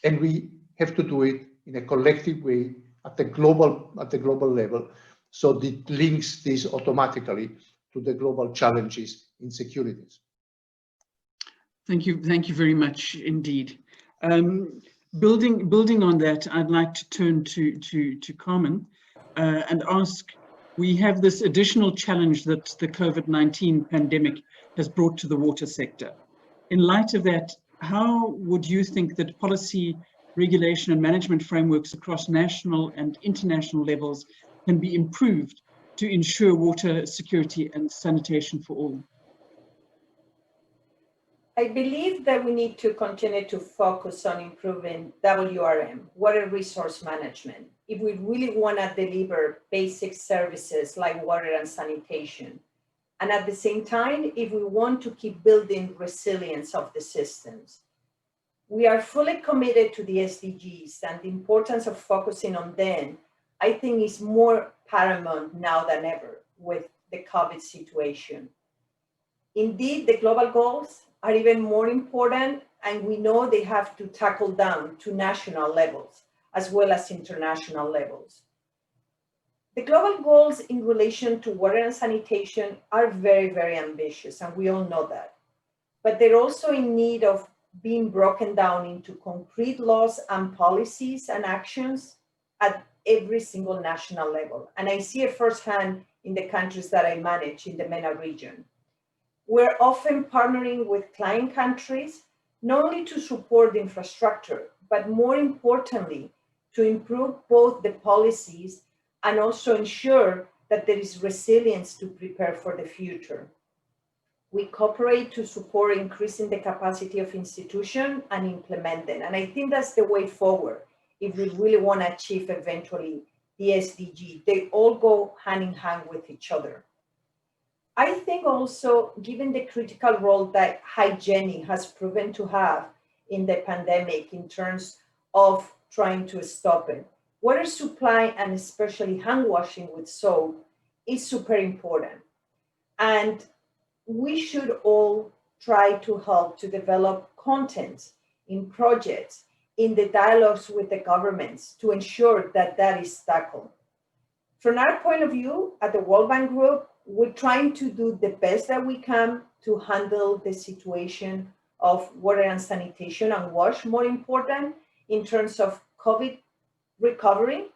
Speaker 4: And we have to do it in a collective way at the global level, so that it links this automatically to the global challenges in securities.
Speaker 1: Thank you very much indeed. Building on that, I'd like to turn to Carmen and ask, we have this additional challenge that the COVID-19 pandemic has brought to the water sector. In light of that, how would you think that policy, regulation and management frameworks across national and international levels can be improved to ensure water security and sanitation for all?
Speaker 7: I believe that we need to continue to focus on improving WRM, water resource management, if we really want to deliver basic services like water and sanitation. And at the same time, if we want to keep building resilience of the systems. We are fully committed to the SDGs, and the importance of focusing on them, I think, is more paramount now than ever with the COVID situation. Indeed, the global goals are even more important, and we know they have to tackle down to national levels as well as international levels. The global goals in relation to water and sanitation are very, very ambitious, and we all know that. But they're also in need of being broken down into concrete laws and policies and actions at every single national level. And I see it firsthand in the countries that I manage in the MENA region. We're often partnering with client countries, not only to support the infrastructure, but more importantly, to improve both the policies and also ensure that there is resilience to prepare for the future. We cooperate to support increasing the capacity of institutions and implement them. And I think that's the way forward if we really want to achieve eventually the SDG. They all go hand in hand with each other. I think also, given the critical role that hygiene has proven to have in the pandemic in terms of trying to stop it, water supply and especially hand washing with soap is super important. And we should all try to help to develop content in projects, in the dialogues with the governments to ensure that that is tackled. From our point of view at the World Bank Group, we're trying to do the best that we can to handle the situation of water and sanitation and wash, more important, in terms of COVID recovery.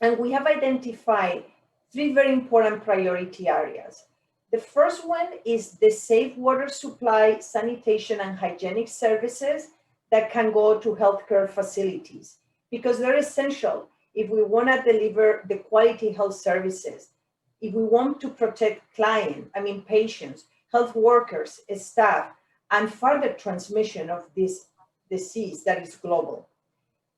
Speaker 7: And we have identified 3 very important priority areas. The first one is the safe water supply, sanitation, and hygienic services that can go to healthcare facilities, because they're essential if we want to deliver the quality health services if we want to protect patients, health workers, staff, and further transmission of this disease that is global.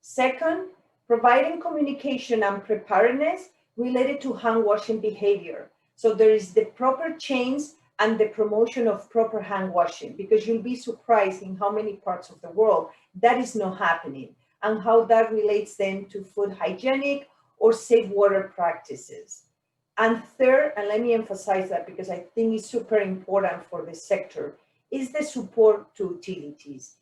Speaker 7: Second, providing communication and preparedness related to hand washing behavior. So there is the proper chains and the promotion of proper hand washing, because you'll be surprised in how many parts of the world that is not happening, and how that relates then to food hygienic or safe water practices. And third, and let me emphasize that because I think it's super important for the sector, is the support to utilities.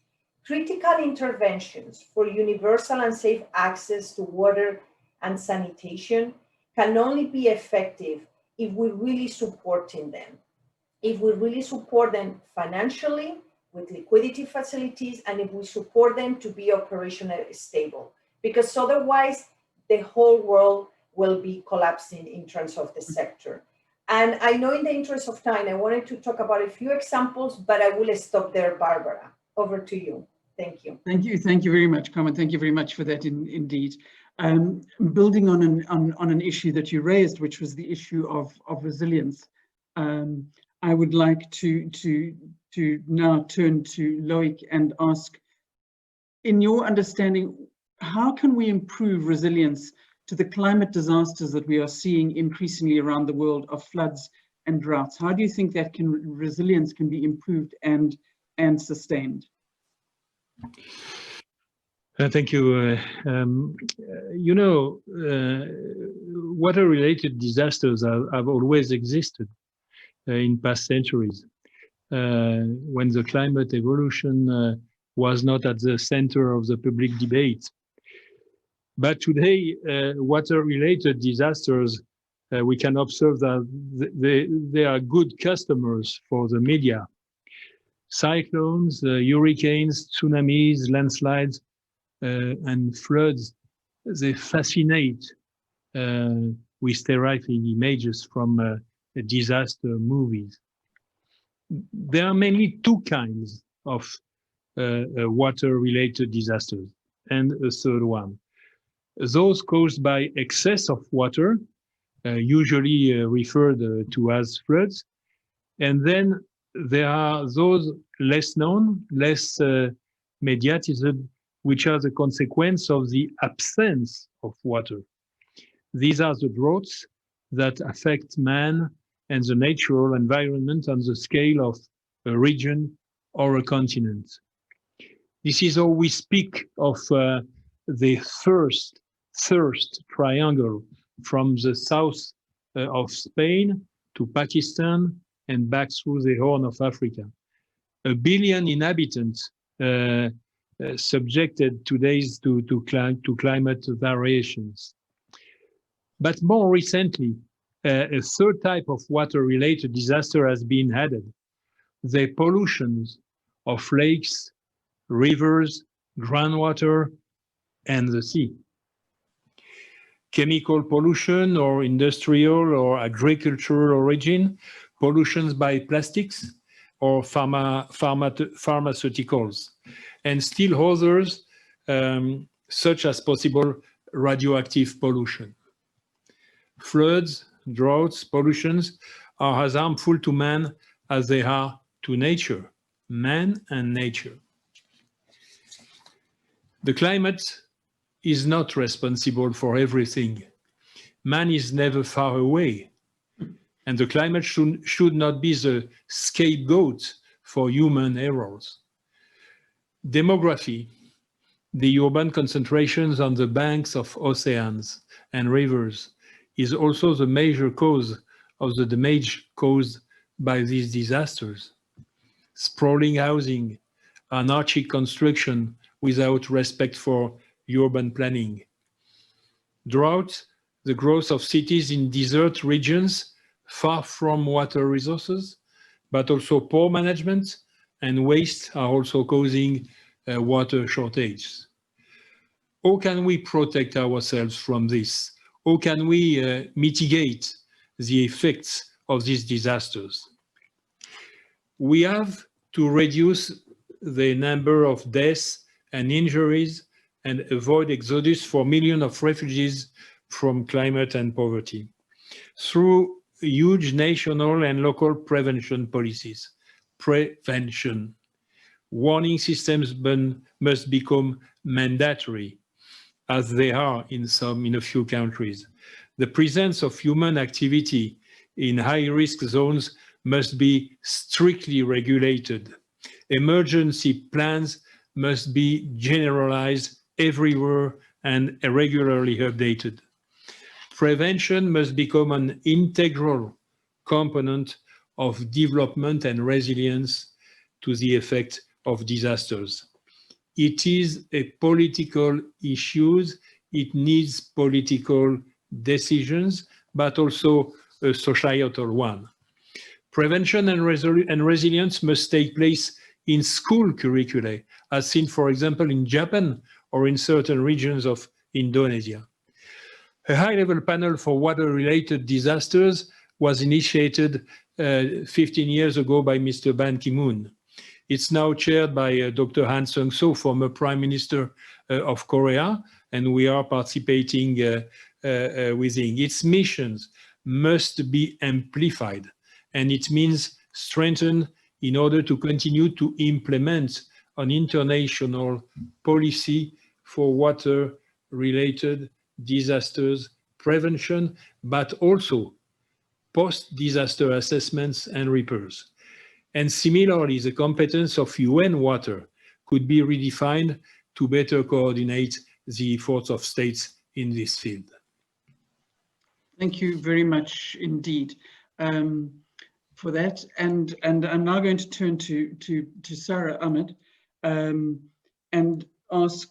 Speaker 7: Critical interventions for universal and safe access to water and sanitation can only be effective if we're really supporting them. If we really support them financially with liquidity facilities, and if we support them to be operationally stable, because otherwise the whole world will be collapsing in terms of the sector. And I know in the interest of time, I wanted to talk about a few examples, but I will stop there, Barbara. Over to you. Thank you.
Speaker 1: Thank you very much, Carmen. Thank you very much for that indeed. Building on an issue that you raised, which was the issue of resilience, I would like to now turn to Loïc and ask, in your understanding, how can we improve resilience to the climate disasters that we are seeing increasingly around the world of floods and droughts? How do you think that resilience can be improved and sustained?
Speaker 5: Thank you. Water-related disasters have always existed in past centuries, when the climate evolution was not at the center of the public debate. But today, water-related disasters, we can observe that they are good customers for the media. Cyclones, hurricanes, tsunamis, landslides, and floods, they fascinate with terrifying images from disaster movies. There are mainly two kinds of water-related disasters, and a third one. Those caused by excess of water, usually referred to as floods, and then there are those less known, less mediatized, which are the consequence of the absence of water. These are the droughts that affect man and the natural environment on the scale of a region or a continent. This is how we speak of the first thirst triangle from the south of Spain to Pakistan and back through the Horn of Africa. 1 billion inhabitants subjected today to climate variations. But more recently, a third type of water-related disaster has been added: the pollutions of lakes, rivers, groundwater, and the sea. Chemical pollution or industrial or agricultural origin, pollutions by plastics or pharmaceuticals, and still others, such as possible radioactive pollution. Floods, droughts, pollutions are as harmful to man as they are to nature, man and nature. The climate is not responsible for everything. Man is never far away, and the climate should not be the scapegoat for human errors. Demography, the urban concentrations on the banks of oceans and rivers, is also the major cause of the damage caused by these disasters. Sprawling housing, anarchic construction without respect for urban planning. Drought, the growth of cities in desert regions far from water resources, but also poor management and waste are also causing water shortages. How can we protect ourselves from this? How can we mitigate the effects of these disasters? We have to reduce the number of deaths and injuries and avoid exodus for millions of refugees from climate and poverty through huge national and local prevention policies. Prevention. Warning systems must become mandatory, as they are in a few countries. The presence of human activity in high-risk zones must be strictly regulated. Emergency plans must be generalized everywhere and regularly updated. Prevention must become an integral component of development and resilience to the effect of disasters. It is a political issue. It needs political decisions, but also a societal one. Prevention and resilience must take place in school curricula, as seen, for example, in Japan or in certain regions of Indonesia. A high-level panel for water-related disasters was initiated 15 years ago by Mr. Ban Ki-moon. It's now chaired by Dr. Han Seung-soo, former Prime Minister of Korea, and we are participating within. Its missions must be amplified, and it means strengthened in order to continue to implement an international policy for water-related disasters prevention, but also post-disaster assessments and repairs. And similarly, the competence of UN Water could be redefined to better coordinate the efforts of states in this field.
Speaker 1: Thank you very much indeed for that. And I'm now going to turn to Sara, Ahmed, and ask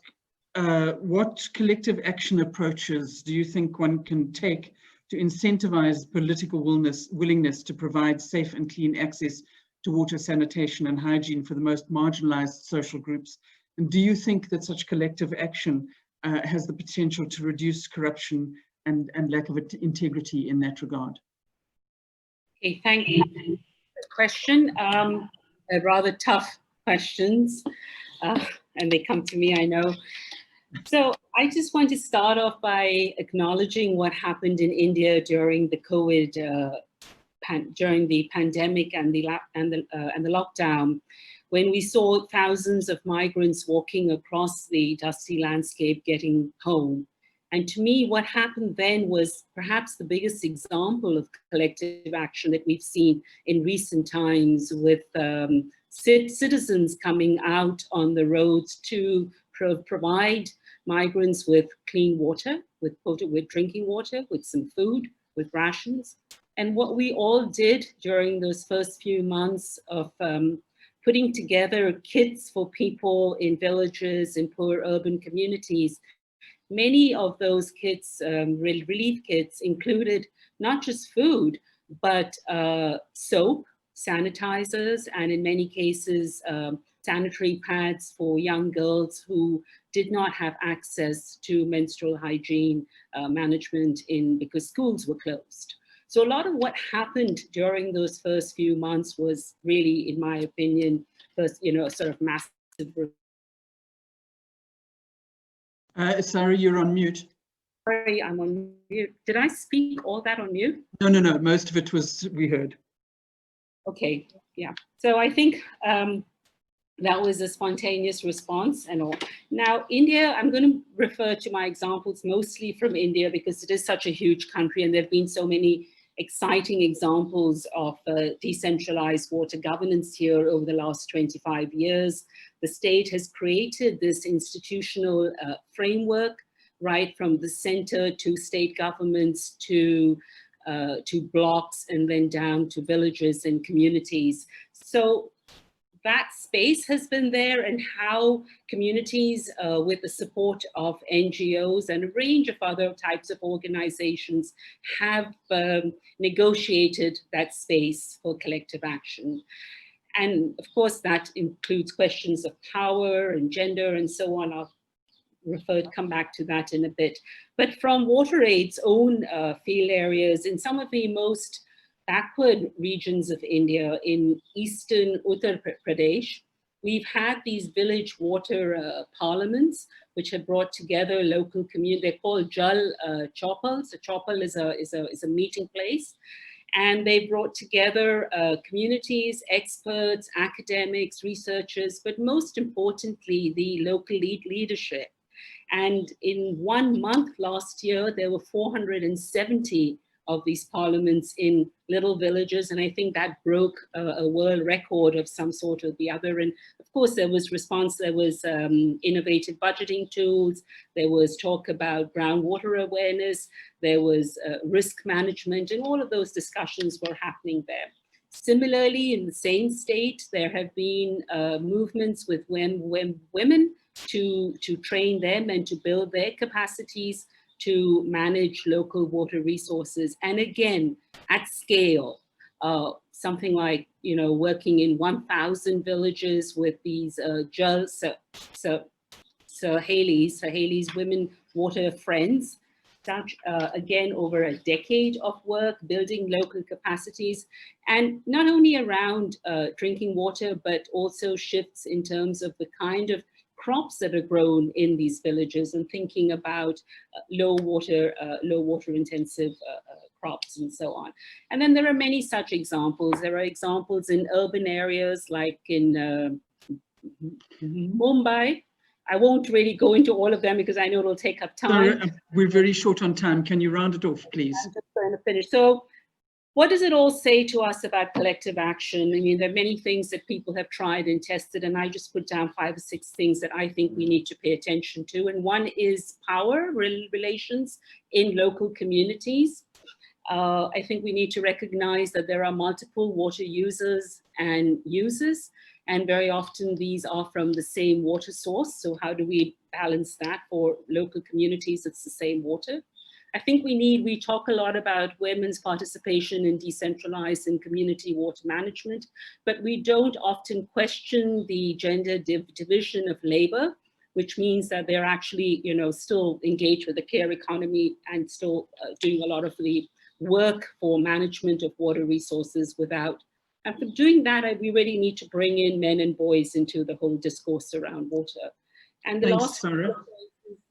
Speaker 1: what collective action approaches do you think one can take to incentivize political willingness to provide safe and clean access to water, sanitation and hygiene for the most marginalized social groups? And do you think that such collective action has the potential to reduce corruption and lack of integrity in that regard?
Speaker 3: Okay, thank you for the question. Rather tough questions, and they come to me, I know. So I just want to start off by acknowledging what happened in India during the COVID, during the pandemic and the lockdown, when we saw thousands of migrants walking across the dusty landscape getting home. And to me, what happened then was perhaps the biggest example of collective action that we've seen in recent times, with citizens coming out on the roads to provide migrants with clean water, with drinking water, with some food, with rations. And what we all did during those first few months of putting together kits for people in villages, in poor urban communities, many of those kits, relief kits, included not just food, but soap, sanitizers, and in many cases, sanitary pads for young girls who did not have access to menstrual hygiene management because schools were closed. So a lot of what happened during those first few months was really, in my opinion, first, sort of massive.
Speaker 1: Sara, you're on mute.
Speaker 3: Sorry, I'm on mute. Did I speak all that on mute?
Speaker 1: No. Most of it we heard.
Speaker 3: Okay, yeah. So I think that was a spontaneous response and all. Now, India, I'm going to refer to my examples mostly from India because it is such a huge country and there have been so many exciting examples of decentralized water governance here over the last 25 years. The state has created this institutional framework, right from the center to state governments to blocks and then down to villages and communities. So that space has been there, and how communities with the support of NGOs and a range of other types of organizations have negotiated that space for collective action. And of course, that includes questions of power and gender and so on. I'll come back to that in a bit. But from WaterAid's own field areas, in some of the most backward regions of India, in eastern Uttar Pradesh, we've had these village water parliaments, which have brought together local community. They're called Jal Chopals. A chopal is a meeting place. And they brought together communities, experts, academics, researchers, but most importantly, the local leadership. And in 1 month last year, there were 470 of these parliaments in little villages. And I think that broke a world record of some sort or the other. And of course, there was response, there was innovative budgeting tools, there was talk about groundwater awareness, there was risk management, and all of those discussions were happening there. Similarly, in the same state, there have been movements with women to train them and to build their capacities to manage local water resources. And again, at scale, something like, working in 1,000 villages with these Saheli's Women Water Friends. Such, again, over a decade of work, building local capacities, and not only around drinking water, but also shifts in terms of the kind of crops that are grown in these villages, and thinking about low water intensive crops and so on. And then there are many such examples. There are examples in urban areas like in Mumbai. I won't really go into all of them because I know it'll take up time.
Speaker 1: Sara, we're very short on time. Can you round it off, please?
Speaker 3: I'm just going to finish. So what does it all say to us about collective action? I mean, there are many things that people have tried and tested, and I just put down 5 or 6 things that I think we need to pay attention to. And one is power relations in local communities. I think we need to recognize that there are multiple water users and users, and very often these are from the same water source. So how do we balance that for local communities? It's the same water. I think we talk a lot about women's participation in decentralized and community water management, but we don't often question the gender division of labor, which means that they're actually, still engaged with the care economy and still doing a lot of the work for management of water resources without. And for doing that, we really need to bring in men and boys into the whole discourse around water. And the
Speaker 1: Thanks, Sara.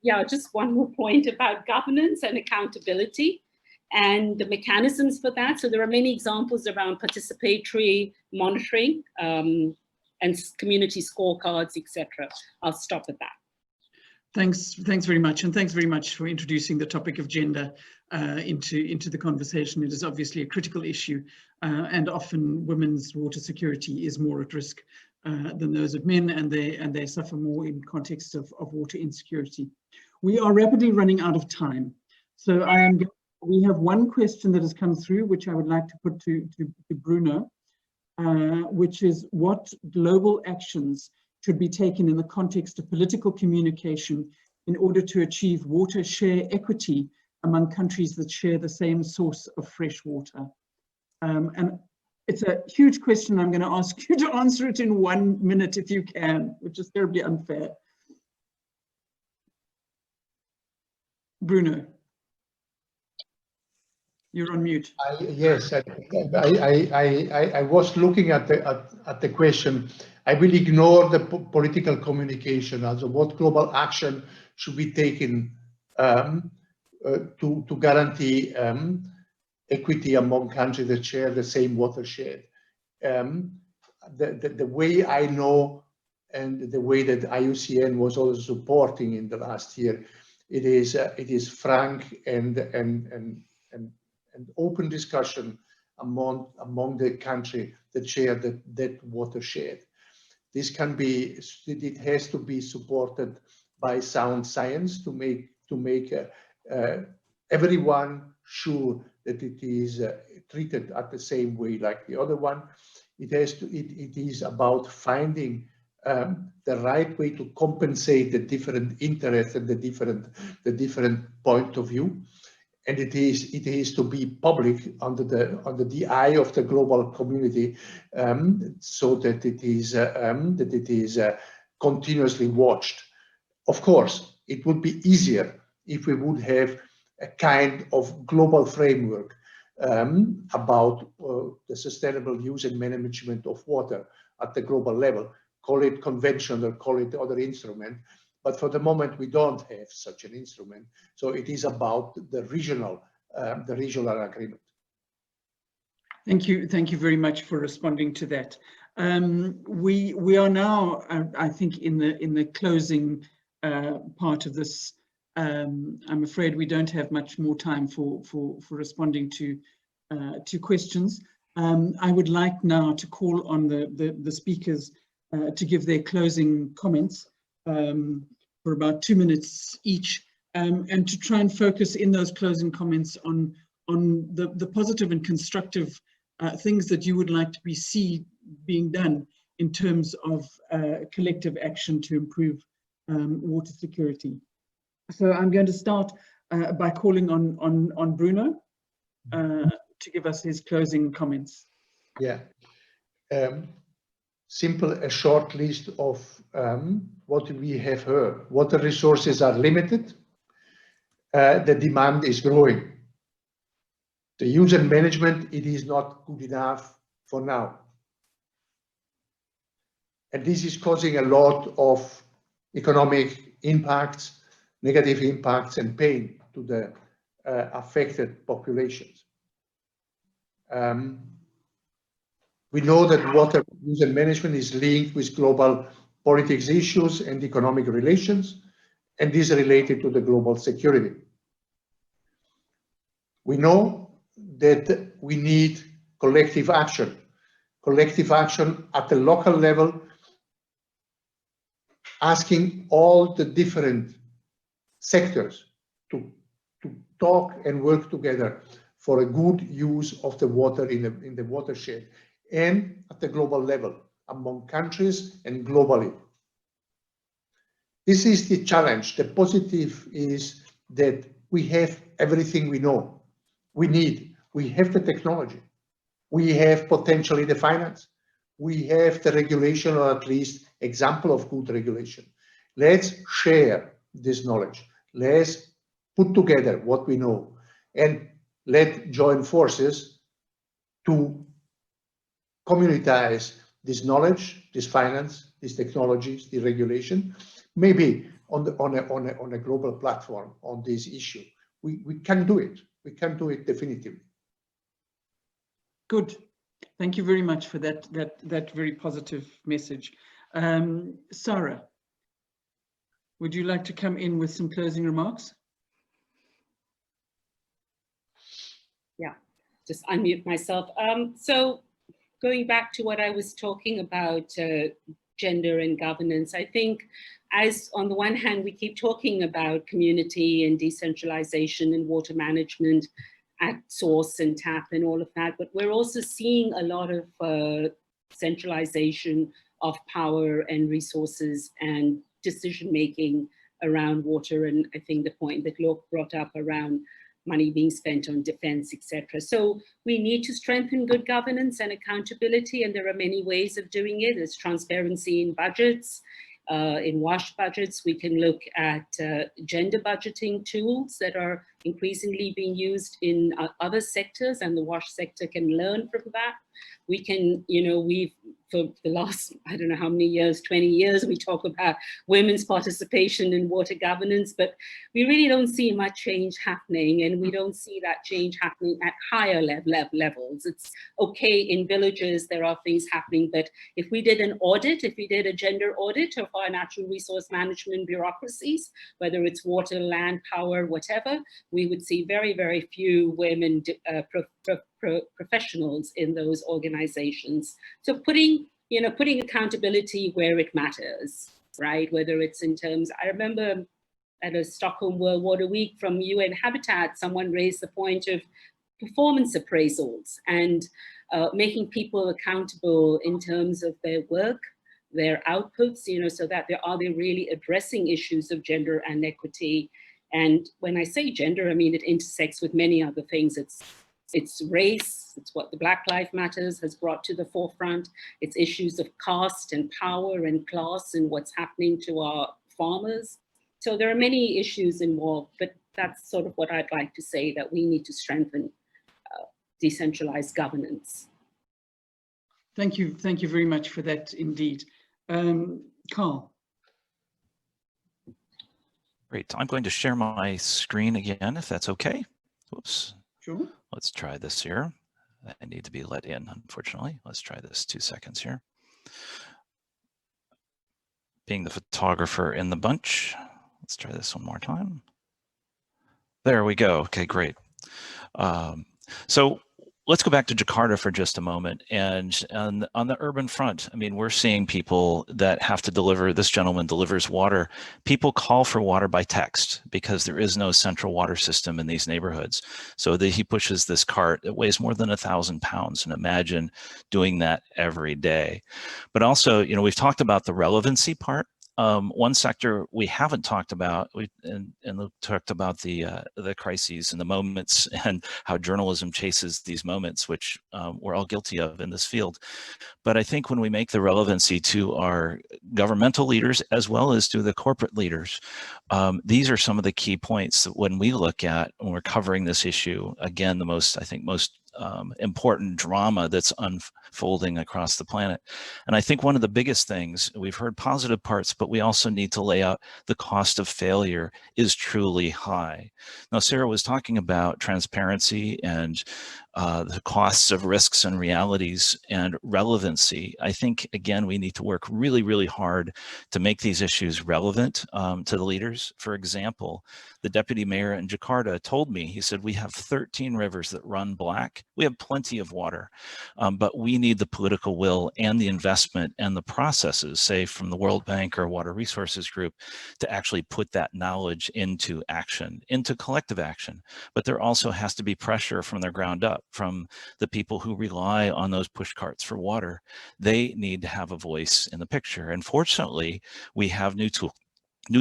Speaker 3: Yeah, just one more point about governance and accountability and the mechanisms for that. So there are many examples around participatory monitoring and community scorecards, etc. I'll stop at that.
Speaker 1: Thanks very much, and thanks very much for introducing the topic of gender into the conversation. It is obviously a critical issue, and often women's water security is more at risk than those of men, and they suffer more in context of water insecurity. We are rapidly running out of time, so we have one question that has come through, which I would like to put to Bruno, which is what global actions should be taken in the context of political communication in order to achieve water share equity among countries that share the same source of fresh water. And it's a huge question. I'm going to ask you to answer it in 1 minute if you can, which is terribly unfair. Bruno, you're on mute.
Speaker 4: Yes, I was looking at the question. I will ignore the political communication. Also, what global action should be taken to guarantee equity among countries that share the same watershed? The way I know, and the way that IUCN was also supporting in the last year, it is frank and open discussion among the country that share that watershed. This can be, it has to be supported by sound science to make everyone sure that it is treated at the same way like the other one. It is about finding the right way to compensate the different interests and the different point of view. And it is to be public under the eye of the global community, so that it is continuously watched. Of course, it would be easier if we would have a kind of global framework about the sustainable use and management of water at the global level. Call it convention or call it other instrument. But for the moment, we don't have such an instrument. So it is about the regional agreement.
Speaker 1: Thank you very much for responding to that. We are now, I think, in the closing part of this. I'm afraid we don't have much more time for responding to questions. I would like now to call on the speakers to give their closing comments for about 2 minutes each, and to try and focus in those closing comments on the positive and constructive things that you would like to see being done in terms of collective action to improve water security. So I'm going to start by calling on Bruno to give us his closing comments.
Speaker 4: Yeah. Simple, a short list of what we have heard. Water resources are limited. The demand is growing. The use and management, it is not good enough for now. And this is causing a lot of economic impacts, negative impacts, and pain to the affected populations. We know that water use and management is linked with global politics issues and economic relations, and this is related to the global security. We know that we need collective action at the local level, asking all the different sectors to talk and work together for a good use of the water in the watershed, and at the global level, among countries and globally. This is the challenge. The positive is that we have everything we know, we need. We have the technology. We have potentially the finance. We have the regulation, or at least example of good regulation. Let's share this knowledge. Let's put together what we know, and let's join forces to communitize this knowledge, this finance, these technologies, the regulation, maybe on a global platform on this issue. We can do it. We can do it definitively.
Speaker 1: Good. Thank you very much for that very positive message. Sara, would you like to come in with some closing remarks?
Speaker 3: Yeah, just unmute myself. So going back to what I was talking about, gender and governance, I think as on the one hand, we keep talking about community and decentralization and water management at source and tap and all of that, but we're also seeing a lot of centralization of power and resources and decision-making around water. And I think the point that Loïc brought up around money being spent on defense, etc. So we need to strengthen good governance and accountability, and there are many ways of doing it. There's transparency in budgets. In WASH budgets, we can look at gender budgeting tools that are increasingly being used in other sectors, and the WASH sector can learn from that. We can, we've, for the last, I don't know how many years, 20 years, we talk about women's participation in water governance, but we really don't see much change happening, and we don't see that change happening at higher levels. It's okay in villages, there are things happening, but if we did an audit, if we did a gender audit of our natural resource management bureaucracies, whether it's water, land, power, whatever, we would see very, very few women professionals in those organizations. So putting accountability where it matters, right? Whether it's in terms, I remember at a Stockholm World Water Week from UN Habitat, someone raised the point of performance appraisals and making people accountable in terms of their work, their outputs, so that are they really addressing issues of gender and equity. And when I say gender, I mean it intersects with many other things. It's race, it's what the Black Lives Matters has brought to the forefront. It's issues of caste and power and class and what's happening to our farmers. So there are many issues involved, but that's sort of what I'd like to say, that we need to strengthen decentralized governance.
Speaker 1: Thank you very much for that indeed. Carl.
Speaker 6: Great, I'm going to share my screen again, if that's okay. Oops.
Speaker 1: Sure.
Speaker 6: Let's try this here. I need to be let in, unfortunately. Let's try this 2 seconds here. Being the photographer in the bunch, let's try this one more time. There we go. Okay, great. So let's go back to Jakarta for just a moment. And on the urban front, I mean, we're seeing people that have to deliver, this gentleman delivers water. People call for water by text because there is no central water system in these neighborhoods. So he pushes this cart that weighs more than 1,000 pounds. And imagine doing that every day. But also, you know, we've talked about the relevancy part. One sector we haven't talked about, and talked about the crises and the moments and how journalism chases these moments, which we're all guilty of in this field. But I think when we make the relevancy to our governmental leaders as well as to the corporate leaders, these are some of the key points that when we look at when we're covering this issue, again, the most, I think, most important drama that's unfolding across the planet. And I think one of the biggest things, we've heard positive parts, but we also need to lay out the cost of failure is truly high. Now, Sara was talking about transparency and the costs of risks and realities and relevancy. I think, again, we need to work really, really hard to make these issues relevant to the leaders. For example, the deputy mayor in Jakarta told me, he said, we have 13 rivers that run black. We have plenty of water, but we need the political will and the investment and the processes, say from the World Bank or Water Resources Group, to actually put that knowledge into action, into collective action. But there also has to be pressure from the ground up, from the people who rely on those push carts for water. They need to have a voice in the picture. And fortunately, we have new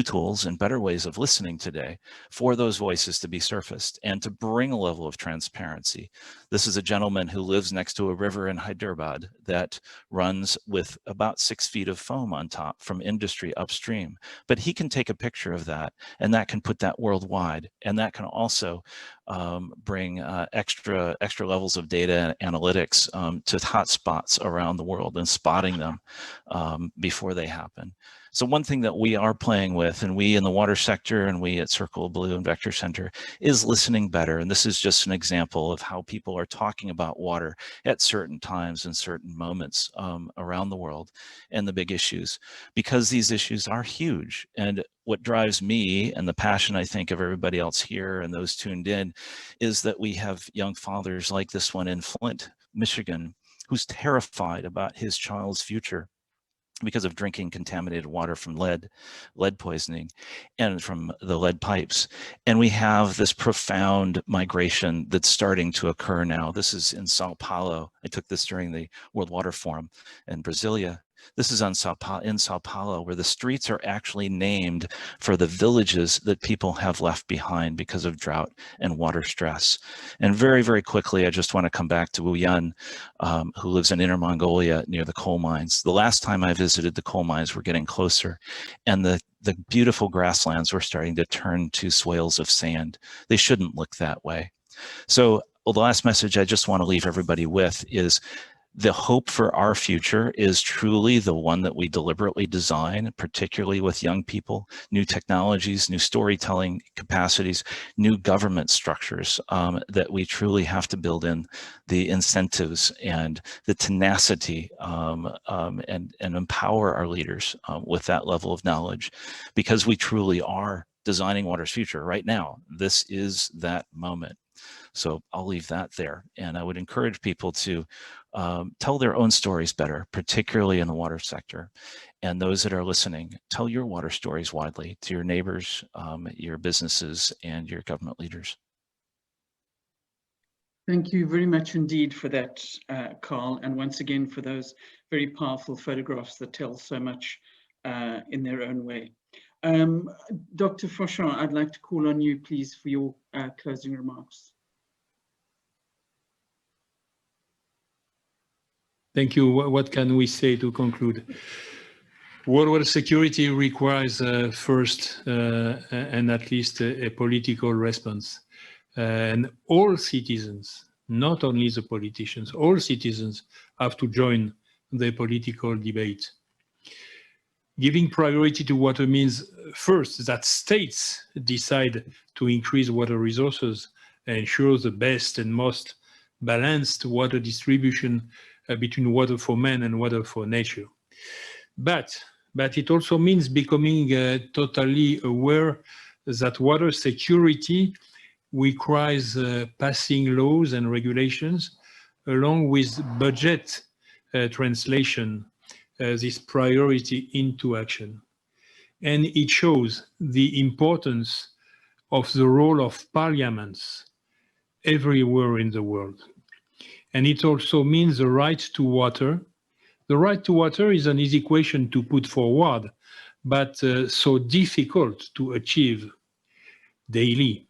Speaker 6: tools and better ways of listening today for those voices to be surfaced and to bring a level of transparency. This is a gentleman who lives next to a river in Hyderabad that runs with about 6 feet of foam on top from industry upstream. But he can take a picture of that, and that can put that worldwide. And that can also bring extra levels of data and analytics to hotspots around the world and spotting them before they happen. So one thing that we are playing with, and we in the water sector and we at Circle of Blue and Vector Center, is listening better. And this is just an example of how people are talking about water at certain times and certain moments around the world and the big issues, because these issues are huge. And what drives me and the passion, I think, of everybody else here and those tuned in is that we have young fathers like this one in Flint, Michigan, who's terrified about his child's future because of drinking contaminated water from lead poisoning and from the lead pipes. And we have this profound migration that's starting to occur now. This is in Sao Paulo. I took this during the World Water Forum in Brasilia. This is in Sao Paulo, where the streets are actually named for the villages that people have left behind because of drought and water stress. And very, very quickly, I just want to come back to Wu Yun, who lives in Inner Mongolia near the coal mines. The last time I visited the coal mines, we're getting closer, and the beautiful grasslands were starting to turn to swales of sand. They shouldn't look that way. So the last message I just want to leave everybody with is the hope for our future is truly the one that we deliberately design, particularly with young people, new technologies, new storytelling capacities, new government structures, that we truly have to build in the incentives and the tenacity and empower our leaders with that level of knowledge, because we truly are designing water's future right now. This is that moment. So I'll leave that there. And I would encourage people to tell their own stories better, particularly in the water sector. And those that are listening, tell your water stories widely to your neighbors, your businesses, and your government leaders.
Speaker 1: Thank you very much indeed for that, Carl, and once again for those very powerful photographs that tell so much in their own way. Dr. Fauchon, I'd like to call on you, please, for your closing remarks.
Speaker 5: Thank you. What can we say to conclude? World water security requires first and at least a political response. And all citizens, not only the politicians, all citizens have to join the political debate. Giving priority to water means first that states decide to increase water resources and ensure the best and most balanced water distribution between water for man and water for nature. But it also means becoming totally aware that water security requires passing laws and regulations along with budget translation, this priority into action. And it shows the importance of the role of parliaments everywhere in the world. And it also means the right to water. The right to water is an easy question to put forward, but so difficult to achieve daily.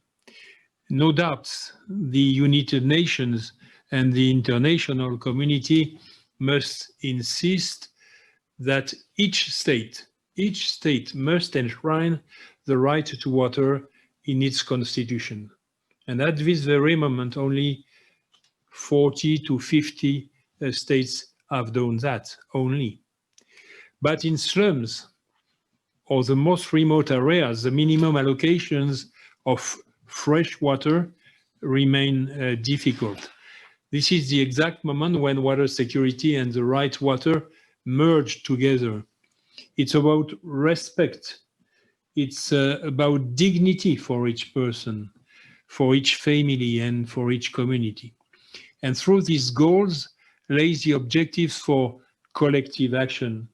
Speaker 5: No doubt, the United Nations and the international community must insist that each state must enshrine the right to water in its constitution. And at this very moment, only 40 to 50 states have done that only. But in slums or the most remote areas, the minimum allocations of fresh water remain difficult. This is the exact moment when water security and the right water merge together. It's about respect. It's about dignity for each person, for each family, and for each community. And through these goals lays the objectives for collective action,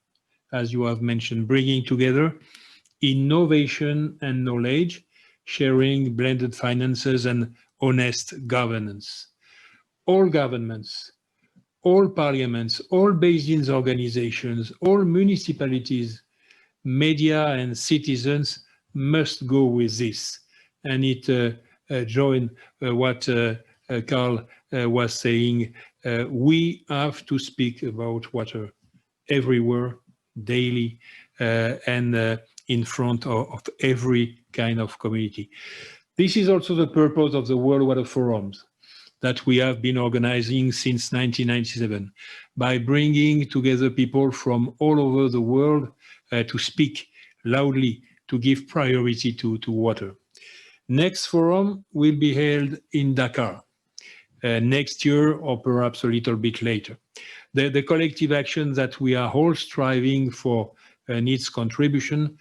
Speaker 5: as you have mentioned, bringing together innovation and knowledge, sharing blended finances and honest governance. All governments, all parliaments, all basins organizations, all municipalities, media and citizens must go with this. And it joins what Carl was saying. We have to speak about water everywhere, daily, and in front of every kind of community. This is also the purpose of the World Water Forums that we have been organizing since 1997, by bringing together people from all over the world to speak loudly, to give priority to water. Next forum will be held in Dakar next year, or perhaps a little bit later. The collective action that we are all striving for needs contribution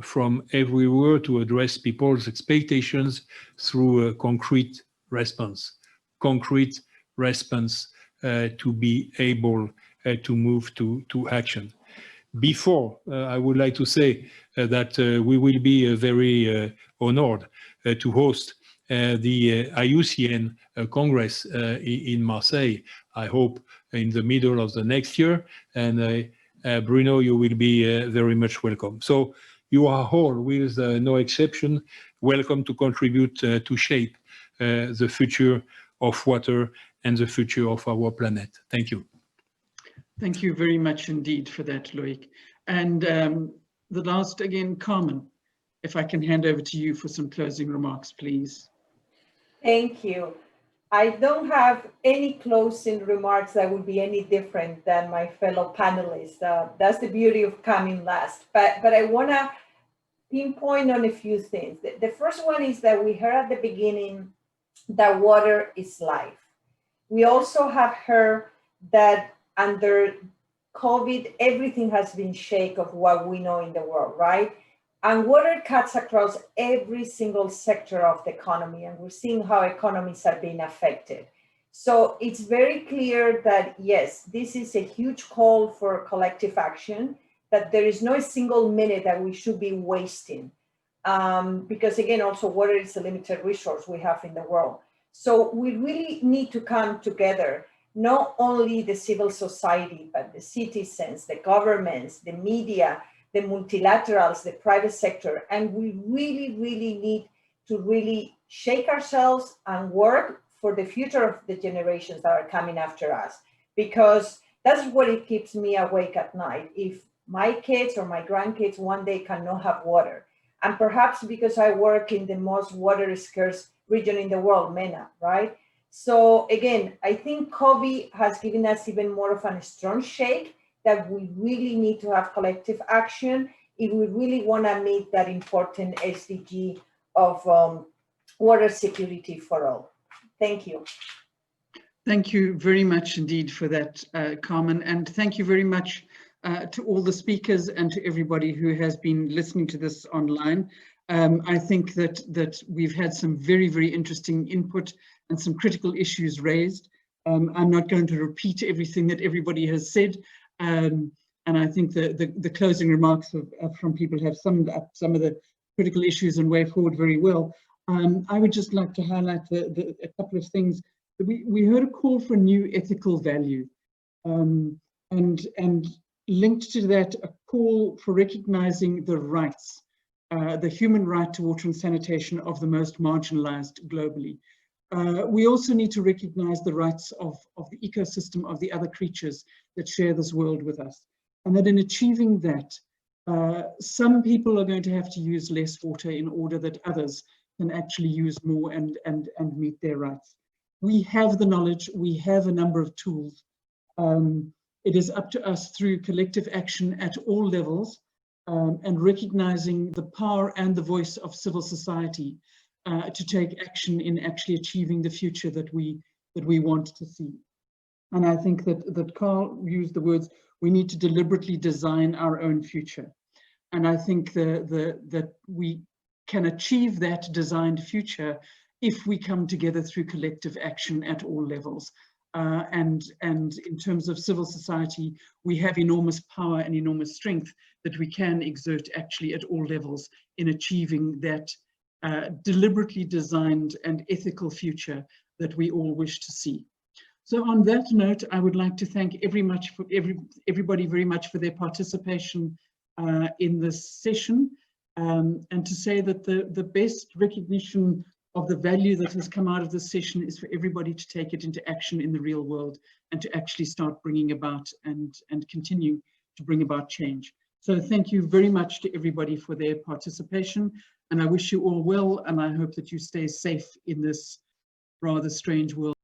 Speaker 5: from everywhere to address people's expectations through a concrete response to be able to move to action. Before, I would like to say that we will be very honored to host the IUCN Congress in Marseille, I hope in the middle of the next year. And Bruno, you will be very much welcome. So you are all, with no exception, welcome to contribute to shape the future of water and the future of our planet. Thank you.
Speaker 1: Thank you very much indeed for that, Loïc. And the last, again, Carmen, if I can hand over to you for some closing remarks, please.
Speaker 7: Thank you. I don't have any closing remarks that would be any different than my fellow panelists. That's the beauty of coming last. But I want to pinpoint on a few things. The first one is that we heard at the beginning that water is life. We also have heard that under COVID, everything has been shaken of what we know in the world, right? And water cuts across every single sector of the economy, and we're seeing how economies are being affected. So it's very clear that, yes, this is a huge call for collective action, that there is no single minute that we should be wasting. Because again, also water is a limited resource we have in the world. So we really need to come together, not only the civil society, but the citizens, the governments, the media, the multilaterals, the private sector. And we really, really need to really shake ourselves and work for the future of the generations that are coming after us, because that's what it keeps me awake at night. If my kids or my grandkids one day cannot have water, and perhaps because I work in the most water scarce region in the world, MENA, right? So again, I think COVID has given us even more of a strong shake that we really need to have collective action if we really want to meet that important SDG of water security for all. Thank you.
Speaker 1: Thank you very much indeed for that, Carmen, and thank you very much to all the speakers and to everybody who has been listening to this online. I think that we've had some very, very interesting input and some critical issues raised. I'm not going to repeat everything that everybody has said, and I think the closing remarks from people have summed up some of the critical issues and way forward very well. I would just like to highlight a couple of things. We heard a call for new ethical value, and linked to that, a call for recognizing the rights, the human right to water and sanitation of the most marginalized globally. We also need to recognize the rights of the ecosystem of the other creatures that share this world with us. And that in achieving that, some people are going to have to use less water in order that others can actually use more and meet their rights. We have the knowledge, we have a number of tools. It is up to us through collective action at all levels and recognizing the power and the voice of civil society to take action in actually achieving the future that we want to see. And I think that Carl used the words, we need to deliberately design our own future. And I think that we can achieve that designed future if we come together through collective action at all levels. And in terms of civil society, we have enormous power and enormous strength that we can exert actually at all levels in achieving that deliberately designed and ethical future that we all wish to see. So on that note, I would like to thank everybody very much for their participation in this session, and to say that the best recognition of the value that has come out of this session is for everybody to take it into action in the real world and to actually start bringing about and continue to bring about change. So thank you very much to everybody for their participation, and I wish you all well, and I hope that you stay safe in this rather strange world.